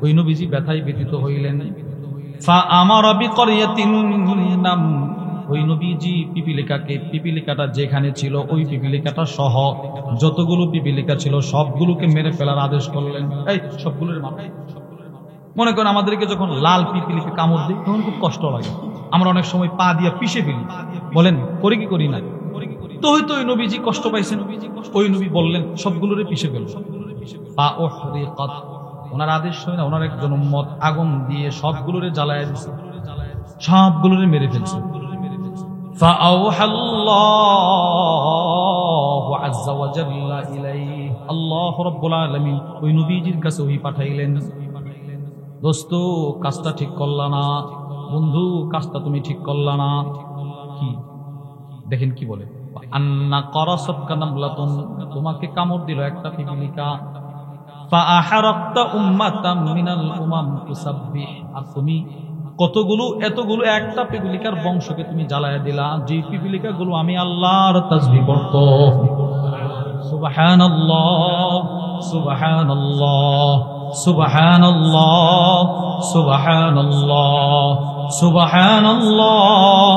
ওই নবীজি ব্যথায় ব্যথিত হইলেন। ফাআমারা বিকরয়াতিন নাম, ওই নবীজি পিপিলিকাটা যেখানে ছিল ওই পিপিলিকাটা সহ যতগুলো পিপিলিকা ছিল সবগুলোকে মেরে ফেলার আদেশ করলেন। এই সবগুলোর মাথায়, মনে করেন আমাদেরকে যখন লাল পিপিলিকা কামড় দেয় তখন খুব কষ্ট লাগে, আমরা অনেক সময় পা দিয়া পিষে ফেলি, বলেন করি কি করি না? তো হয়তো ওই নবীজি কষ্ট পাইছেন, ওই নবী বললেন সবগুলোরে পিষে ফেল। পা উহরিকাত, ওনার আদেশ হয় না, ওনার একজন উম্মত আগুন দিয়ে সবগুলোরে জ্বালায় দিয়েছে, সবগুলোরে মেরে ফেলছে। ফাআওহাল্লাহু আযজা ওয়া জাল্লা ইলাইহি, আল্লাহ রাব্বুল আলামিন ওই নবীজির কাছে ওহী পাঠাইলেন, দোস্ত কাজটা ঠিক করলা না, বন্ধু কাজটা তুমি ঠিক করলা না। কি দেখেন কি বলে, আন্না কারাসাতকা নামলাতুন, তোমাকে কামড় দিল একটা পিপিলিকা, ফাআহারাকতা উম্মাতাম মিনাল উমাম তুসাব্বিহ, আর তুমি এতগুলো একটা পিপিলিকার বংশকে তুমি জ্বালায়া দিলা, যে পিপিলিকাগুলো আমি আল্লাহর তাসবিহ করত। সুবহানাল্লাহ, সুবহানাল্লাহ, সুবহানাল্লাহ, সুবহানাল্লাহ, সুবহানাল্লাহ,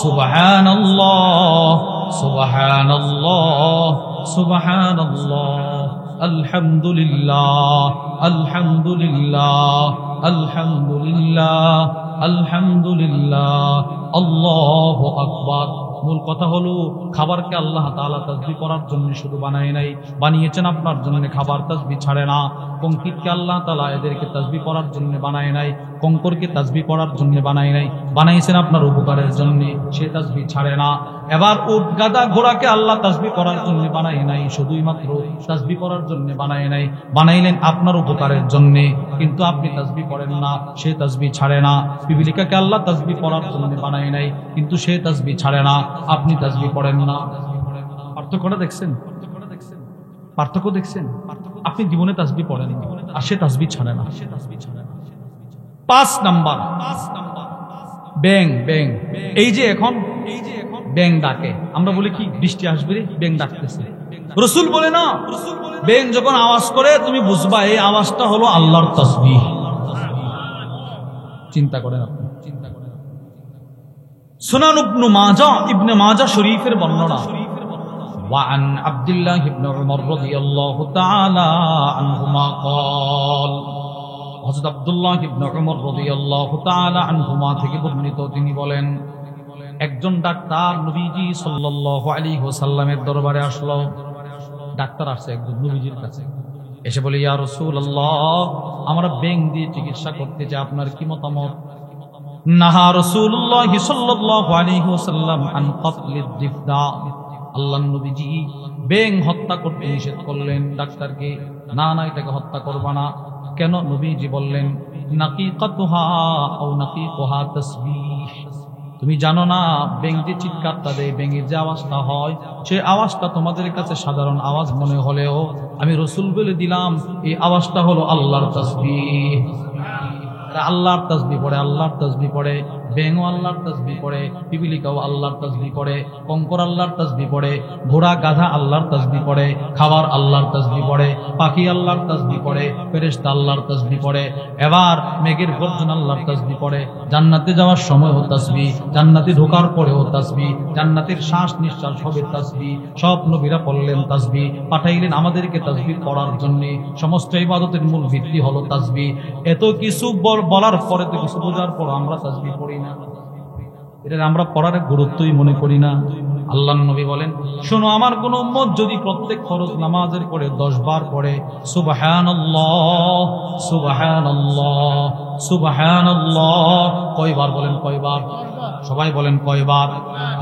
সুবহানাল্লাহ, সুবহানাল্লাহ, সুবহানাল্লাহ, আলহামদুলিল্লাহ, আলহামদুলিল্লাহ, আলহামদুলিল্লাহ, আলহামদুলিল্লাহ, আল্লাহু আকবার। মূল কথা হলো খাবারকে আল্লাহ তাআলা তাসবিহ করার জন্য শুধু বানায় নাই, বানিয়েছেন আপনার জন্য। খাবার তাসবিহ ছাড়ে না। কঙ্কিরকে আল্লাহ তাআলা এদেরকে তাসবিহ করার জন্য বানায় নাই, কঙ্করকে তাসবিহ করার জন্য বানায় নাই, বানাইছেন আপনার উপকারের জন্য, সে তাসবিহ ছাড়ে না। এবার উট গাদা ঘোড়াকে আল্লাহ তাসবিহ করার জন্য বানায় নাই, শুধুই মাত্র তাসবিহ করার জন্য বানায় নাই, বানাইলেন আপনার উপকারের জন্য, কিন্তু আপনি তাসবিহ করেন না, সে তাসবিহ ছাড়ে না। পিপিলিকাকে আল্লাহ তাসবিহ করার জন্য বানায় নাই, কিন্তু সে তাসবিহ ছাড়ে না, আপনি তাসবিহ করেন না। পার্থক্যটা দেখছেন? পার্থক্য দেখছেন? আপনি জীবনে তাসবিহ পড়েন আর সে তাসবিহ ছাড়ে না। 5 নাম্বার, ব্যাং। এই যে এখন ব্যাং ডাকে, আমরা বলি কি বৃষ্টি আসবে রে, ব্যাং ডাকতেছে। রাসূল বলে না, ব্যাং যখন আওয়াজ করে তুমি বুঝবা এই আওয়াজটা হলো আল্লাহর তাসবিহ। চিন্তা করেন আপনি, সুনান ইবনে মাজাহ শরীফের বর্ণনা, وعن عبد الله بن عمر رضي الله تعالى عنهما قال, হযরত আব্দুল্লাহ ইবনে উমর রাদিয়াল্লাহু তাআলা আনহুমা থেকে বর্ণিত, তিনি বলেন, একজন ডাক্তার নবীজি সাল্লাল্লাহু আলাইহি ওয়াসাল্লামের দরবারে আসলো। ডাক্তার আসছে একজন নবীজির কাছে, এসে বলে, ইয়া রাসূলুল্লাহ, আমরা ব্যাঙ দিয়ে চিকিৎসা করতে চাই, আপনার কি মতামত? নাহা রাসূলুল্লাহ সাল্লাল্লাহু আলাইহি ওয়াসাল্লাম আন কাতলিদ দিফদা। আল্লাহর নবীজি ব্যাঙ হত্যা করতে নিষেধ করলেন ডাক্তারকে। না না, এটাকে হত্যা করবা না। কেন? নবীজি বললেন, নাকিকাতুহা আও নাকিকুহা তাসবিহ। তুমি জানো না ব্যাঙ যে চিৎকারটা দেয়, ব্যাঙের যে আওয়াজটা হয়, সেই আওয়াজটা তোমাদের কাছে সাধারণ আওয়াজ মনে হলেও আমি রাসূল বলে দিলাম এই আওয়াজটা হলো আল্লাহর তাসবিহ। আল্লাহর তাসবিহ পড়ে, আল্লাহর তাসবিহ পড়ে, ব্যাঙও আল্লাহর তাসবিহ পড়ে, পিপিলিকাও আল্লাহর তাসবিহ পড়ে, কঙ্কর আল্লাহর তাসবিহ পড়ে, ঘোড়া গাধা আল্লাহর তাসবিহ পড়ে, খাবার আল্লাহর তাসবিহ পড়ে, পাখি আল্লাহর তাসবিহ পড়ে, ফেরেশতা আল্লাহর তাসবিহ পড়ে, এবার মেঘের গর্জন আল্লাহর তাসবিহ পড়ে, জান্নাতে যাওয়ার সময়ও তাসবিহ, জান্নাতে ঢোকার পরেও তাসবিহ, জান্নাতের শ্বাস নিঃশ্বাস হবে তাসবিহ। সব নবীরা পড়লেন তাসবিহ, পাঠাইলেন আমাদেরকে তাসবিহ পড়ার জন্য। সমস্ত ইবাদতের মূল ভিত্তি হলো তাসবিহ। এত কিছু বলার পরে, তো কিছু বোঝার পর আমরা তাসবিহ পড়ি না, এটা আমরা পড়ার গুরুত্বই মনে করি না। আল্লাহর নবী বলেন, শোনো, আমার কোন উম্মত যদি প্রত্যেক ফরজ নামাজের পরে 10 বার পড়ে সুবহানাল্লাহ সুবহানাল্লাহ সুবহানাল্লাহ, কয়বার বলেন? কয়বার? সবাই বলেন কয়বার?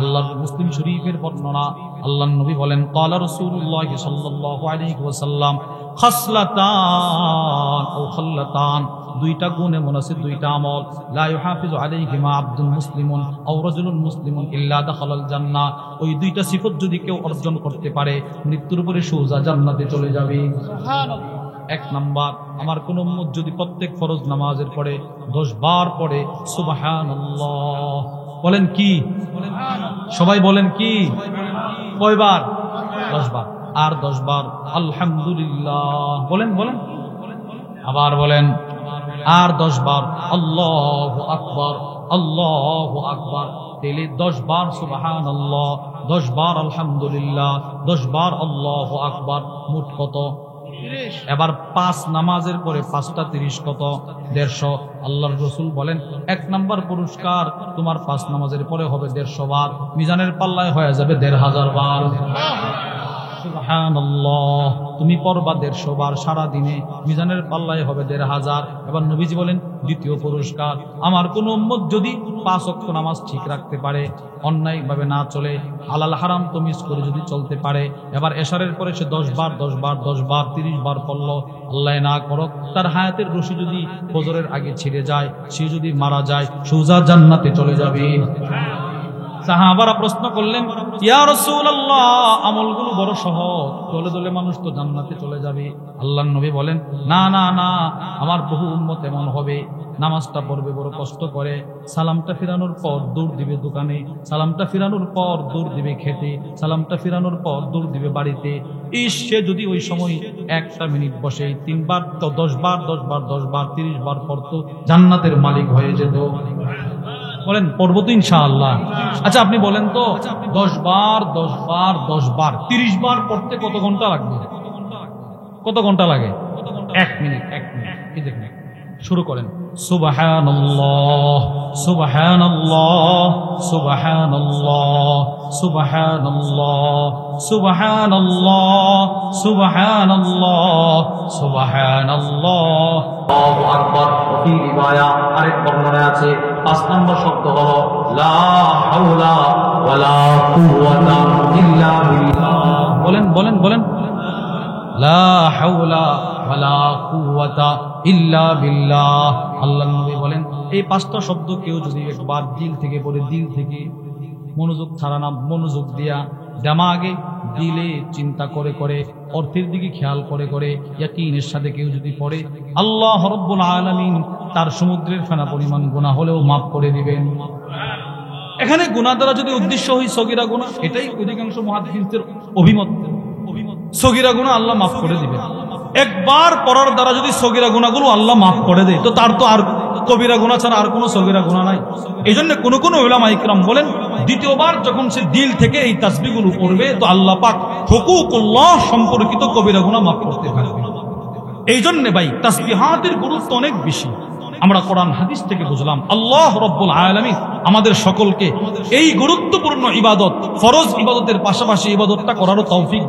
আল্লাহর মুসলিম শরীফের বর্ণনা, আল্লাহর নবী বলেন, ক্বালা রাসূলুল্লাহ সাল্লাল্লাহু আলাইহি ওয়াসাল্লাম খাসলাতান ও খাল্লাতান, দুইটা গুণ এমন আছে, দুইটা আমল, লা ইউহাফিজু আলাইহিমা আবদুল মুসলিমুন আও রাজুলুন মুসলিমুন ইল্লা দাখালাল জান্নাহ। ওই দুইটা সিফত যদি কেউ অর্জন করতে পারে, মৃত্যুর পরে সোজা জান্নাতে চলে যাবে। সুবহানাল্লাহ। এক নাম্বার, আমার কোন উম্মত যদি প্রত্যেক ফরজ নামাজের পরে 10 বার পড়ে সুবহানাল্লাহ, বলেন কি? সবাই বলেন কি? কয়বার? 10 বার। আর 10 বার আলহামদুলিল্লাহ বলেন, বলেন, আবার বলেন। আর 10 বার আল্লাহু আকবার, আল্লাহু আকবার। তাহলে 10 বার সুবহানাল্লাহ, 10 বার আলহামদুলিল্লাহ, 10 বার আল্লাহু আকবার, মোট কত? 30। এবার 5 নামাজের পরে 5টা 30 কত? 150। আল্লাহর রাসূল বলেন, 1 নাম্বার পুরস্কার তোমার 5 নামাজের পরে হবে 150 বার, মিজানের পাল্লায় হয়ে যাবে 1500 বার। সুবহানাল্লাহ। তুমি পড়বা 150 বার সারা দিনে, মিজানের পাল্লায় হবে 1500। এবার নবীজি বলেন, দ্বিতীয় পুরস্কার, আমার কোন উম্মত যদি 5 ওয়াক্ত নামাজ ঠিক রাখতে পারে, অন্যায় ভাবে না চলে, হালাল হারাম তো মিস করে যদি চলতে পারে, এবার এশারের পরে সে 10 বার 10 বার 10 বার 30 বার পড়ল, আল্লাহ না করুক তার হায়াতের রশি যদি ফজরের আগে ছিঁড়ে যায়, সে যদি মারা যায়, সোজা জান্নাতে চলে যাবে। সাহাবারা প্রশ্ন করলেন, ইয়া রাসূলুল্লাহ, আমলগুলো বড় সহজ, দলে দলে মানুষ তো জান্নাতে চলে যাবে। আল্লাহর নবী বলেন, না না না, আমার বহু উম্মত এমন হবে, নামাজটা পড়বে বড় কষ্ট করে, সালামটা ফিরানোর পর দৌড় দিবে দোকানে, সালামটা ফিরানোর পর দৌড় দিবে খেতে, সালামটা ফিরানোর পর দৌড় দিবে বাড়িতে। সে যদি ওই সময় 1টা মিনিট বসে 3 বার তো 10 বার 10 বার 10 বার 30 বার পড়তো, জান্নাতের মালিক হয়ে যেত। বলেন পড়বো তো ইনশাআল্লাহ? আচ্ছা আপনি বলেন তো, 10 বার 10 বার 10 বার 30 বার পড়তে কত ঘন্টা লাগবে? কত ঘন্টা লাগে? 1 মিনিট। 1 মিনিট। এই দেখুন, শুরু করেন, সুবহানাল্লাহ সুবহানাল্লাহ সুবহানাল্লাহ সুবহানাল্লাহ সুবহানাল্লাহ সুবহানাল্লাহ সুবহানাল্লাহ, আল্লাহু আকবার। ফি রিওয়ায়া, আরেক বর্ণনায় আছে 5 নম্বর শব্দ হলো লা হাওলা ওয়ালা কুওয়াতা ইল্লা বিল্লাহ। বলেন বলেন বলেন, লা হাওলা ওয়ালা কুওয়াতা ইল্লা বিল্লাহ। আল্লাহর নবী বলেন, এই 5টা শব্দ কেউ যদি একবার দিল থেকে পড়ে, দিল থেকে মনোযোগ ছাড়া না, মনোযোগ দিয়া দিমাগে দিলে চিন্তা করে করে, অর্থের দিকে খেয়াল করে করে, ইয়াকিনের সাথে কেউ যদি পড়ে, আল্লাহ রাব্বুল আলামিন তার সমুদ্রের ফেনা পরিমাণ গুনাহ হলেও মাফ করে দিবেন। এখানে গুনাহ দ্বারা যদি উদ্দেশ্য হয় সগীরা গুনাহ, এটাই অধিকাংশ মুহাদ্দিসদের অভিমত, সগীরা গুনাহ আল্লাহ মাফ করে দিবেন। একবার পড়ার দ্বারা যদি সগীরা গুনাহগুলো আল্লাহ মাফ করে দেয়, তো তার তো আর কবিরা গুনাহ ছাড়া আর কোনো সগীরা গুনাহ নাই। এই জন্য কোন উলামা ইকরাম বলেন, দ্বিতীয়বার যখন সে দিল থেকে এই তাসবিহগুলো পড়বে, তো আল্লাহ পাক হুকুকুল্লাহ সম্পর্কিত কবিরা গুনাহ মাফ করতে পারবে। এই জন্য ভাই তাসবিহাতের গুরুত্ব অনেক বেশি। আমরা কোরআন হাদিস থেকে বুঝলাম আল্লাহ রব্বুল আলামিন আমাদের সকলকে এই গুরুত্বপূর্ণ ইবাদত, ফরজ ইবাদতের পাশাপাশি ইবাদতটা করারও তৌফিক